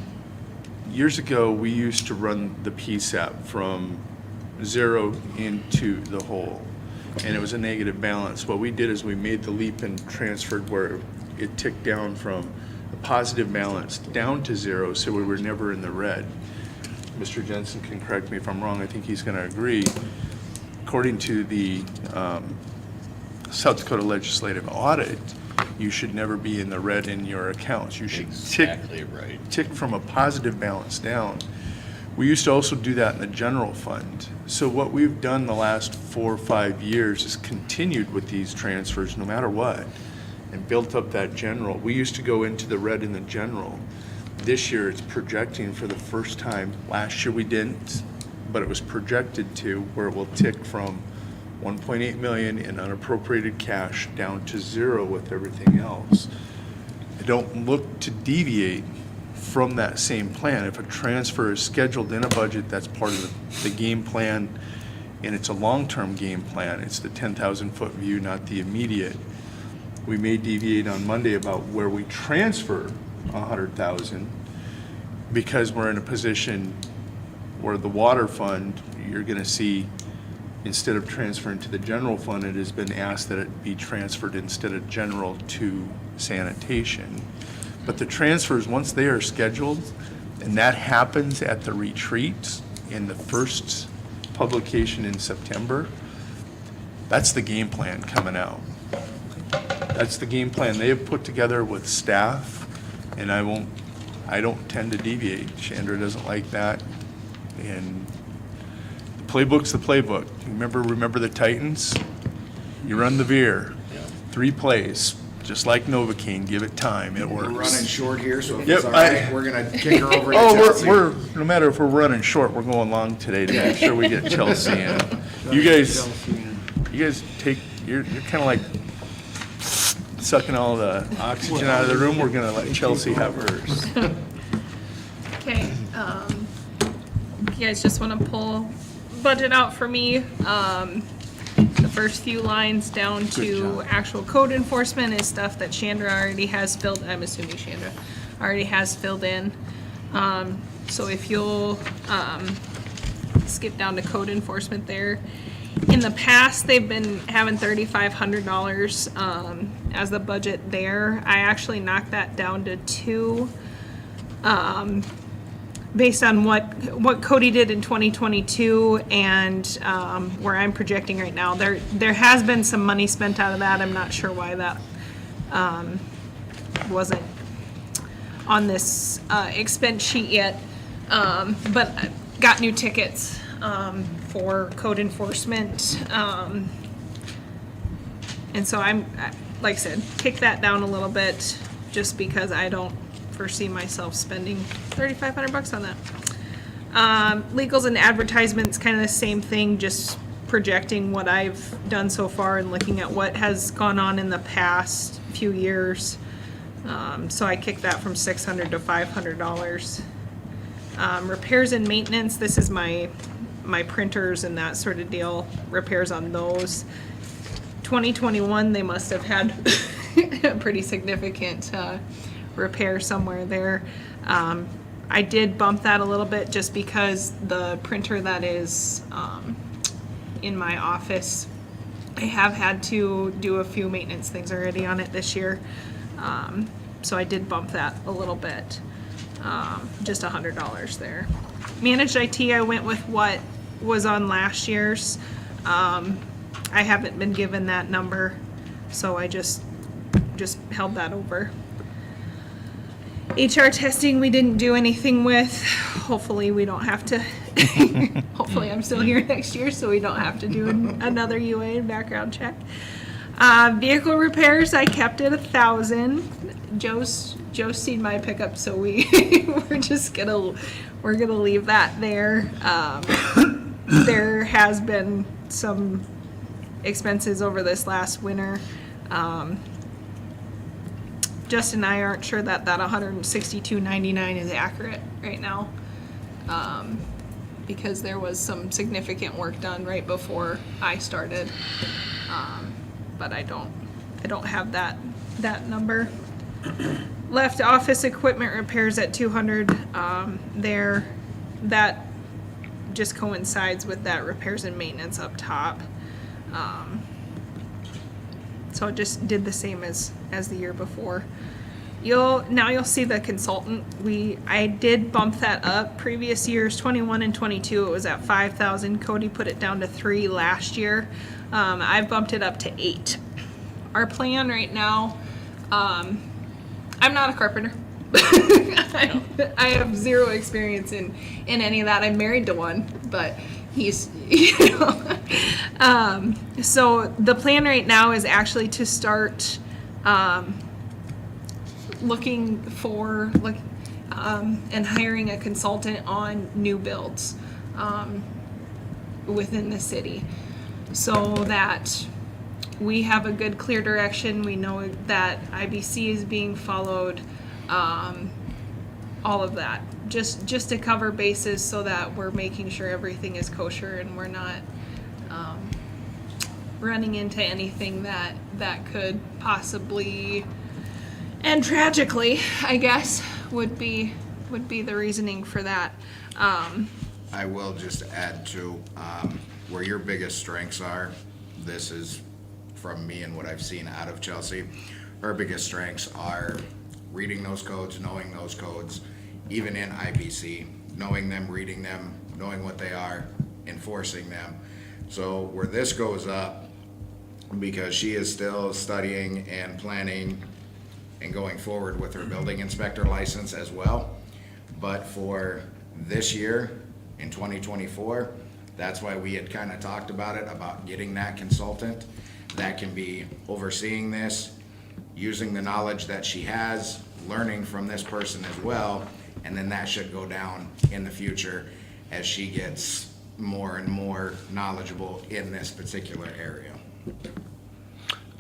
years ago, we used to run the PSAP from 0 into the hole, and it was a negative balance. What we did is we made the leap and transferred where it ticked down from a positive balance down to 0, so we were never in the red. Mr. Jensen can correct me if I'm wrong, I think he's gonna agree. According to the South Dakota Legislative Audit, you should never be in the red in your accounts. You should Exactly right. tick from a positive balance down. We used to also do that in the general fund. So what we've done the last 4 or 5 years is continued with these transfers no matter what, and built up that general. We used to go into the red in the general. This year, it's projecting for the first time. Last year, we didn't, but it was projected to, where it will tick from 1.8 million in unappropriated cash down to 0 with everything else. I don't look to deviate from that same plan. If a transfer is scheduled in a budget, that's part of the game plan, and it's a long-term game plan. It's the 10,000-foot view, not the immediate. We may deviate on Monday about where we transfer 100,000, because we're in a position where the water fund, you're gonna see, instead of transferring to the general fund, it has been asked that it be transferred instead of general to sanitation. But the transfers, once they are scheduled, and that happens at the retreat in the first publication in September, that's the game plan coming out. That's the game plan they have put together with staff, and I don't tend to deviate. Chandra doesn't like that, and the playbook's the playbook. Remember the Titans? You run the veer, 3 plays, just like Novocaine, give it time, it We're running works. short here, so if Yep, it's all right, we're gonna kick her over to Oh, Chelsea. we're, no matter if we're running short, we're going long today to make sure we get Chelsea in. You guys take, you're kind of like sucking all the oxygen out of the room. We're gonna let Chelsea have hers. Okay, you guys just wanna pull budget out for me. The first few lines down to job. actual code enforcement is stuff that Chandra already has filled, I'm assuming Chandra already has filled in. So if you'll, skip down to code enforcement there. In the past, they've been having $3,500, as the budget there. I actually knocked that down to 2. Based on what Cody did in 2022 and where I'm projecting right now, there has been some money spent out of that. I'm not sure why that wasn't on this expense sheet yet, but I got new tickets for code enforcement, and so like I said, kick that down a little bit just because I don't foresee myself spending $3,500 on that. Legals and advertisements, kind of the same thing, just projecting what I've done so far and looking at what has gone on in the past few years. So I kicked that from $600 to $500. Repairs and maintenance, this is my printers and that sort of deal, repairs on those. 2021, they must have had a pretty significant repair somewhere there. I did bump that a little bit just because the printer that is in my office, I have had to do a few maintenance things already on it this year. So I did bump that a little bit, just $100 there. Managed IT, I went with what was on last year's. I haven't been given that number, so I just held that over. HR testing, we didn't do anything with. Hopefully we don't have to, hopefully I'm still here next year, so we don't have to do another UA and background check. Vehicle repairs, I kept it 1,000. Joe's seen my pickup, so we're gonna leave that there. There has been some expenses over this last winter. Justin and I aren't sure that $162.99 is accurate right now, because there was some significant work done right before I started, but I don't have that number. Left office equipment repairs at 200 there. That just coincides with that repairs and maintenance up top. So it just did the same as the year before. You'll see the consultant. I did bump that up. Previous years, 21 and 22, it was at 5,000. Cody put it down to 3 last year. I've bumped it up to 8. Our plan right now, I'm not a carpenter. I have zero experience in any of that. I'm married to one, but he's, so the plan right now is actually to start looking for and hiring a consultant on new builds within the city, so that we have a good clear direction. We know that IBC is being followed, all of that, just to cover bases, so that we're making sure everything is kosher and we're not running into anything that could possibly, and tragically, I guess, would be the reasoning for that. I will just add to where your biggest strengths are. This is from me and what I've seen out of Chelsea. Her biggest strengths are reading those codes, knowing those codes, even in IBC, knowing them, reading them, knowing what they are, enforcing them. So where this goes up, because she is still studying and planning and going forward with her building inspector license as well. But for this year, in 2024, that's why we had kind of talked about it, about getting that consultant that can be overseeing this, using the knowledge that she has, learning from this person as well, and then that should go down in the future as she gets more and more knowledgeable in this particular area.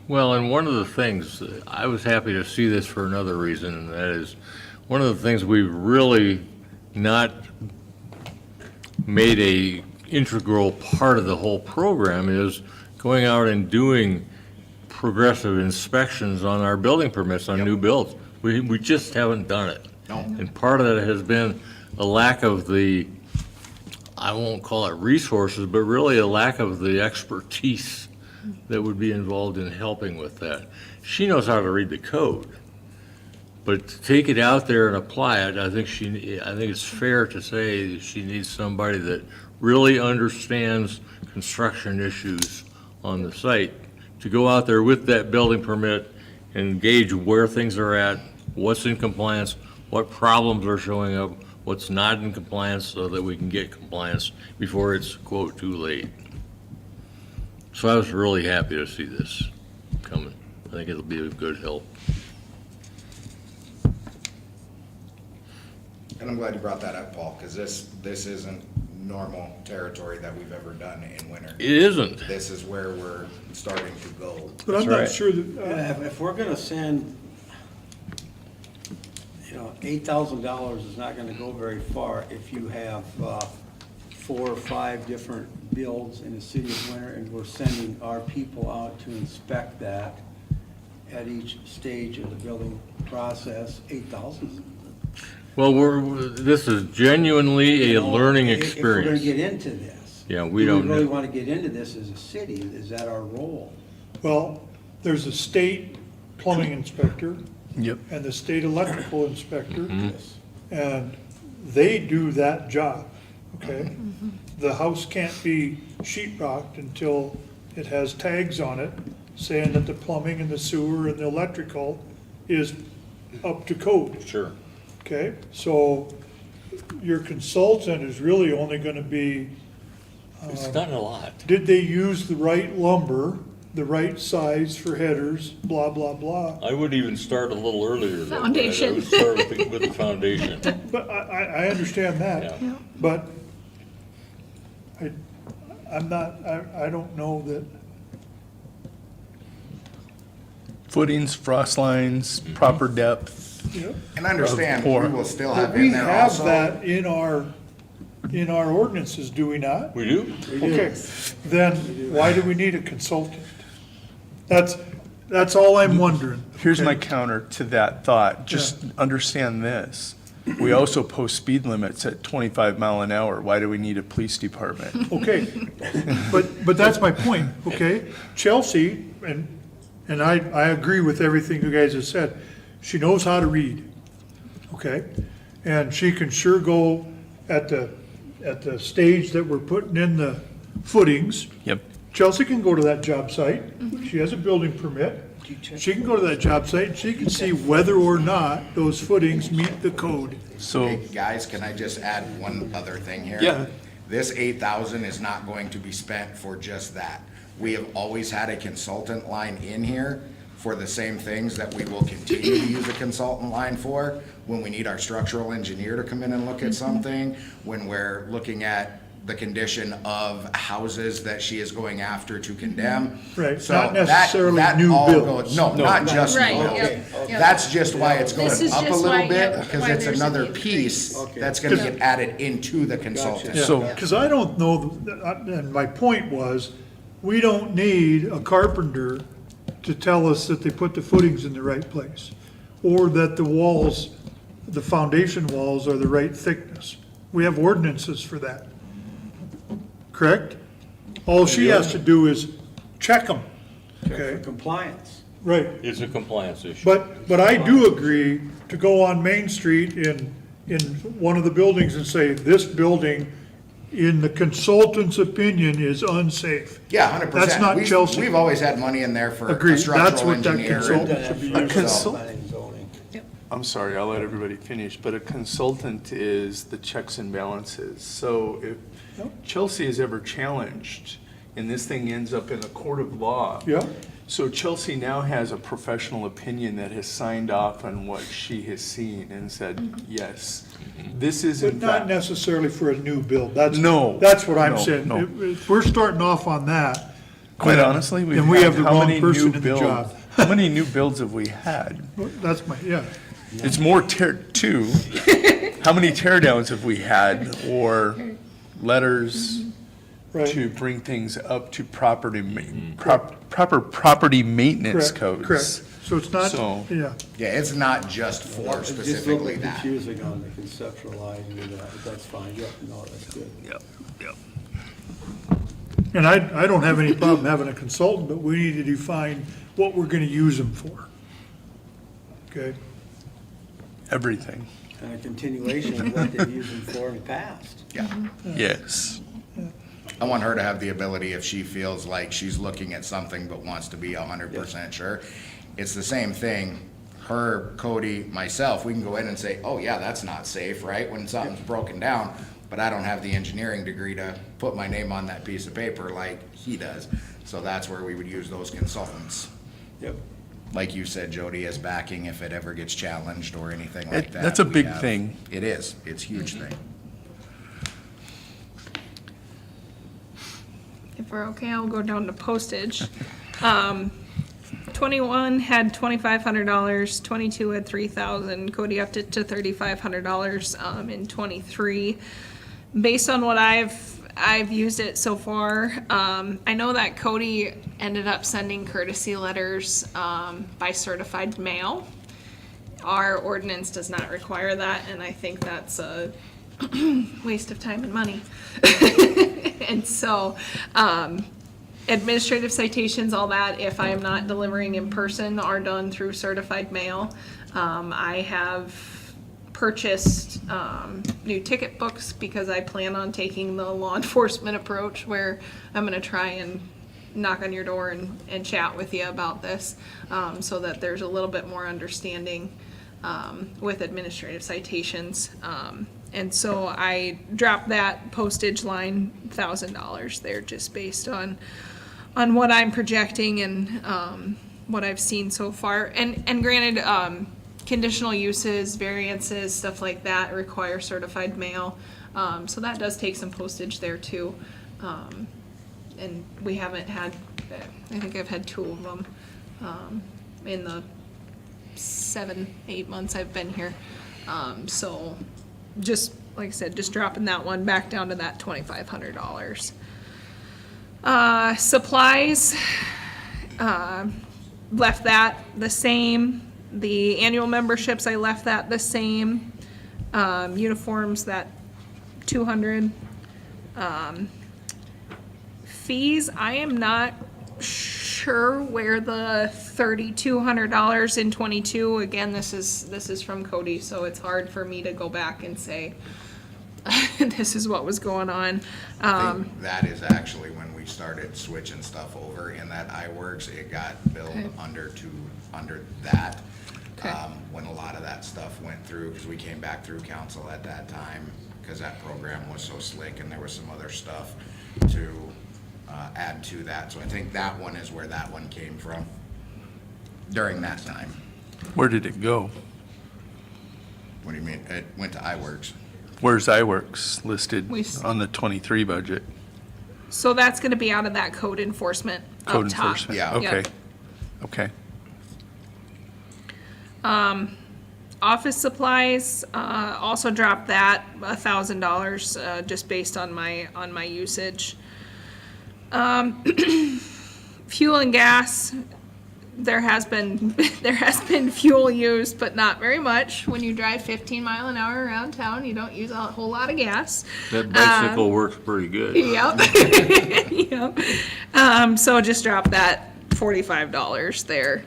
Well, and one of the things, I was happy to see this for another reason, and that is, one of the things we've really not made a integral part of the whole program is going out and doing progressive inspections on our building permits on new builds. We just haven't done it. No. And part of that has been a lack of the, I won't call it resources, but really a lack of the expertise that would be involved in helping with that. She knows how to read the code, but to take it out there and apply it, I think it's fair to say that she needs somebody that really understands construction issues on the site, to go out there with that building permit and gauge where things are at, what's in compliance, what problems are showing up, what's not in compliance, so that we can get compliance before it's, quote, too late. So I was really happy to see this coming. I think it'll be a good help. And I'm glad you brought that up, Paul, because this isn't normal territory that we've ever done in winter. It isn't. This is where we're starting to go. But I'm That's not right. sure that, Yeah, if we're gonna send, $8,000 is not gonna go very far if you have 4 or 5 different builds in the city of Winter, and we're sending our people out to inspect that at each stage of the building process. 8,000. Well, this is genuinely a learning If we're gonna experience. get into this. Yeah, we do don't we really know. wanna get into this as a city? Is that our role? well, there's a state plumbing inspector Yep. and the state electrical inspector, Yes. and they do that job, okay? The house can't be sheet rocked until it has tags on it saying that the plumbing and the sewer and the electrical is up to code. Sure. Okay, so your consultant is really only gonna be, It's not a lot. did they use the right lumber, the right size for headers, blah, blah, blah. I would even start a little earlier than that. I Foundation. would start with the foundation. But I understand that, Yeah. but I'm not, I don't know that, Footings, frost lines, proper depth. you know. And understand, Or- we will still But have we in there have also. that in our ordinances, do we not? We do? Okay, then why do we need a consultant? That's all I'm wondering. Here's my okay? counter to that thought. Just understand this. We also post speed limits at 25 mile an hour. Why do we need a police department? Okay, but that's my point, okay? Chelsea, and I agree with everything you guys have said, she knows how to read, okay? And she can sure go at the stage that we're putting in the footings. Yep. Chelsea can go to that job site, she has a building permit. She can go to that job site, and she can see whether or not those footings meet the code. So, Hey, guys, can I just add one other thing here? Yeah. This 8,000 is not going to be spent for just that. We have always had a consultant line in here for the same things that we will continue to use a consultant line for. When we need our structural engineer to come in and look at something, when we're looking at the condition of houses that she is going after to condemn. Right, So not that- necessarily that new all builds. goes- No, not just new Right, builds. yep, yep. That's just why it's going This is up a just little why- bit, yep, because why it's there's another an piece increase. Okay. that's gonna get added into the consultant. Yeah, So- because I don't know, and my point was, we don't need a carpenter to tell us that they put the footings in the right place, or that the walls, the foundation walls are the right thickness. We have ordinances for that. Correct? All she has to do is check them, For okay? compliance. Right. It's a compliance issue. But I do agree to go on Main Street in one of the buildings and say, this building, in the consultant's opinion, is unsafe. Yeah, 100%. That's not Chelsea. We've always had money in there for a Agreed. That's structural what that engineer. consultant should be A used consult- Planning and zoning. I'm sorry, I'll let everybody finish, but a consultant is the checks and balances. So if Chelsea is ever challenged and this thing ends up in a court of law. Yeah. So Chelsea now has a professional opinion that has signed off on what she has seen and said, yes, this is But in not fact. necessarily for a new build. That's, No, that's what I'm no, saying. no. If we're starting off on that. Quite then- honestly, we've then we had have the how wrong many person new in the builds? job. How many new builds have we had? That's my, yeah. It's more two. How many tear downs have we had or letters Right. to bring things up to proper property maintenance Correct, codes? correct. So it's not, So- yeah. Yeah, it's not just for It's just a specifically little that. confusing on the conceptualizing of that, but that's fine. Yep, no, that's good. Yep, yep. And I don't have any problem having a consultant, but we need to define what we're gonna use them for. Okay? Everything, And a continuation of what they've used them for in the past. Yeah. yes. I want her to have the ability, if she feels like she's looking at something but wants to be 100% sure. It's the same thing, her, Cody, myself, we can go in and say, oh yeah, that's not safe, right? When something's broken down, but I don't have the engineering degree to put my name on that piece of paper like he does. So that's where we would use those consultants. Yep. like you said, Jody, as backing if it ever gets challenged or anything like that. That's a We big have- thing. It is. It's a huge thing. If we're okay, I'll go down to postage. 21 had $2,500, 22 had 3,000. Cody upped it to $3,500 in 23. Based on what I've used it so far, I know that Cody ended up sending courtesy letters by certified mail. Our ordinance does not require that, and I think that's a waste of time and money. And so, administrative citations, all that, if I am not delivering in person, are done through certified mail. I have purchased new ticket books because I plan on taking the law enforcement approach where I'm gonna try and knock on your door and chat with you about this, so that there's a little bit more understanding with administrative citations. And so I dropped that postage line $1,000 there, just based on what I'm projecting and what I've seen so far. And granted, conditional uses, variances, stuff like that require certified mail. So that does take some postage there too. And we haven't had, I think I've had 2 of them in the 7-8 months I've been here. So just, like I said, just dropping that one back down to that $2,500. Supplies, left that the same. The annual memberships, I left that the same. Uniforms, that 200. Fees, I am not sure where the $3,200 in 22, again, this is from Cody, so it's hard for me to go back and say, this is what was going on. I think that is actually when we started switching stuff over in that iWorks, it got billed Okay. under that. Okay. When a lot of that stuff went through, because we came back through council at that time, because that program was so slick and there was some other stuff to add to that. So I think that one is where that one came from during that time. Where did it go? What do you mean? It went to iWorks. Where's iWorks listed We s- on the 23 budget? So that's gonna be out of that code enforcement up Code top. enforcement? Yeah. Okay, Yep. okay. Office supplies, also dropped that $1,000, just based on my usage. Fuel and gas, there has been fuel used, but not very much. When you drive 15 mile an hour around town, you don't use a whole lot of gas. That bicycle works pretty good. Yep. Yep. So just drop that $45 there.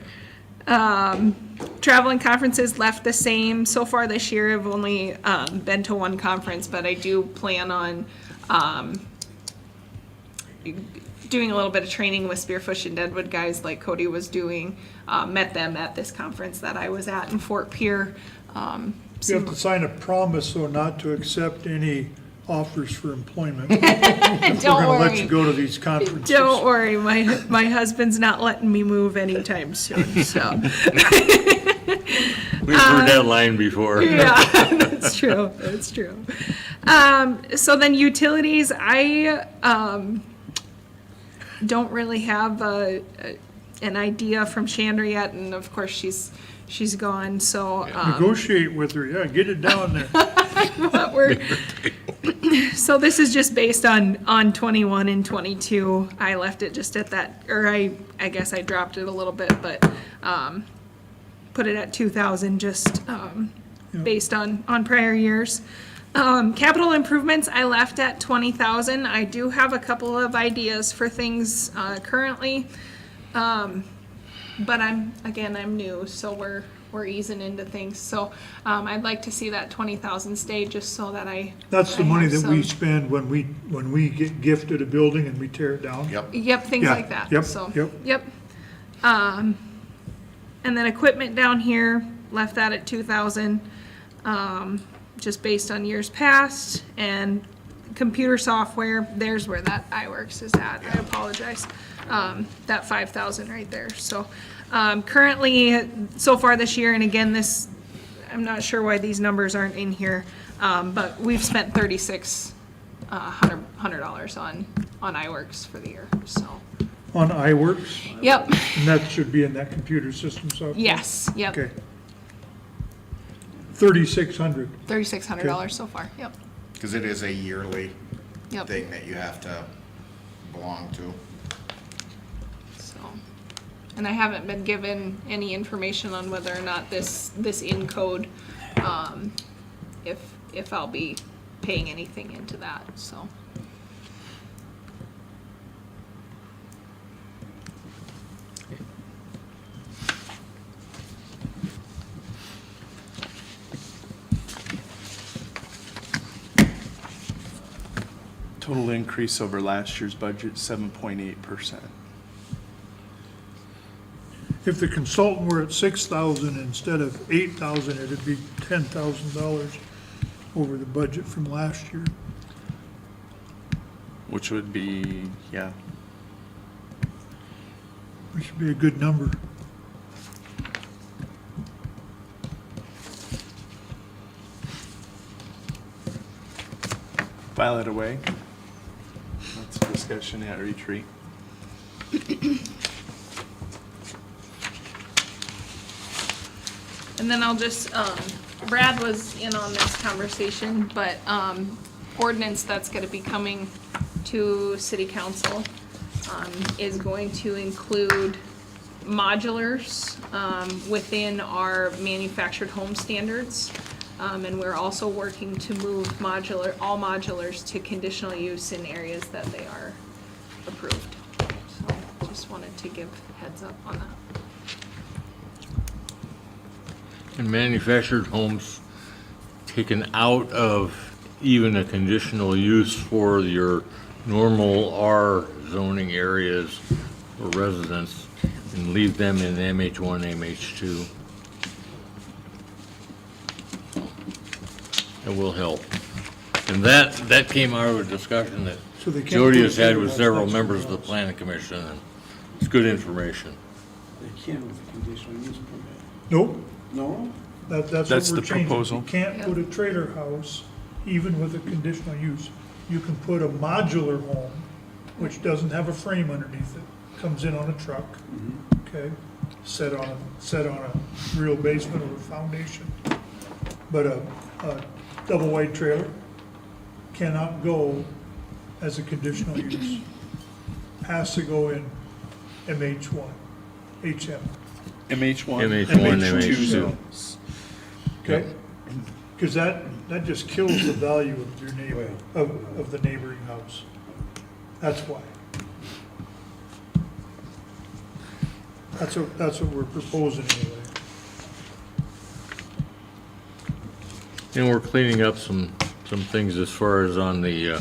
Travel and conferences left the same. So far this year, I've only been to 1 conference, but I do plan on doing a little bit of training with Spearfish and Deadwood guys like Cody was doing. Met them at this conference that I was at in Fort Pierre. You have to sign a promise, so not to accept any offers for employment. Don't We're gonna let you worry. go to these conferences. Don't worry, my husband's not letting me move anytime soon, so. We've heard that line before. Yeah, that's true, that's true. So then utilities, I, don't really have an idea from Chandra yet, and of course, she's gone, so, Negotiate with her, yeah, get it down there. but so this is just based on 21 and 22. I left it just at that, or I guess I dropped it a little bit, but, put it at 2,000, just, based on prior years. Capital improvements, I left at 20,000. I do have a couple of ideas for things, currently. But I'm new, so we're easing into things. So, I'd like to see that 20,000 stay, just so that That's the I money have that we some- spend when we get gifted a building and we tear it down. Yep. Yep, things Yeah, like that, yep, so. yep. And then equipment down here, left that at 2,000, just based on years past, and computer software, there's where that iWorks is at, I apologize. That 5,000 right there, so, Currently, so far this year, and again, this, I'm not sure why these numbers aren't in here, but we've spent $3,600 on iWorks for the year, so. On iWorks, Yep, and that should be in that computer system software? yes, yep, Okay. 3,600. $3,600 so far, yep, Because it is a yearly yep. thing that you have to belong to. So, and I haven't been given any information on whether or not this in code, if I'll be paying anything into that, so. Total increase over last year's budget, 7.8%. If the consultant were at 6,000 instead of 8,000, it'd be $10,000 over the budget from last year. Which would be, yeah, Which should be a good number. file it away. That's a discussion at retreat. And then I'll just, Brad was in on this conversation, but, ordinance that's gonna be coming to city council, is going to include modulars, within our manufactured home standards. And we're also working to move all modulars to conditional use in areas that they are approved. So just wanted to give heads up on that. And manufactured homes taken out of even a conditional use for your normal R zoning areas for residents and leave them in MH1, MH2. It will help. And that came out of a discussion that So they can't Jody put has had with a several house members of the next to planning commission, and it's good information. They can with a conditional use permit. Nope, No? that's That's what we're the changing. proposal. You can't put a trailer house even with a conditional use. You can put a modular home, which doesn't have a frame underneath it, comes in on a truck, okay? Set on a real basement or a foundation. But a double wide trailer cannot go as a conditional use. Has to go in MH1, HM, MH1. MH1, MH2. MH2. okay? Because that just kills the value of your neighbor, of the neighboring house. That's why. That's what we're proposing anyway. And we're cleaning up some things as far as on the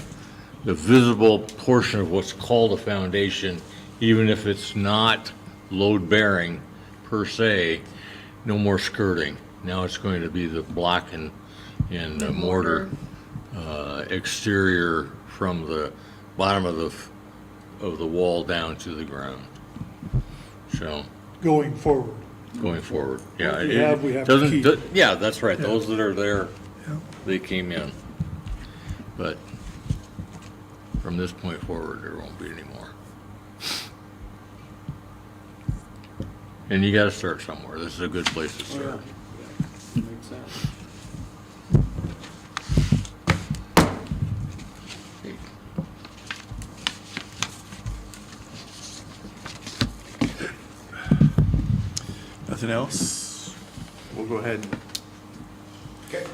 visible portion of what's called a foundation, even if it's not load-bearing per se, no more skirting. Now it's going to be the block and mortar exterior from the bottom of the wall down to the ground. So, Going forward. going forward, yeah. What we it have, we have to doesn't- keep. Yeah, that's right, those that are there, Yeah. they came in. But from this point forward, there won't be any more. And you gotta start somewhere. This is a good place to Oh, yeah. start. Yeah. Makes sense. Nothing else? We'll go ahead. Okay.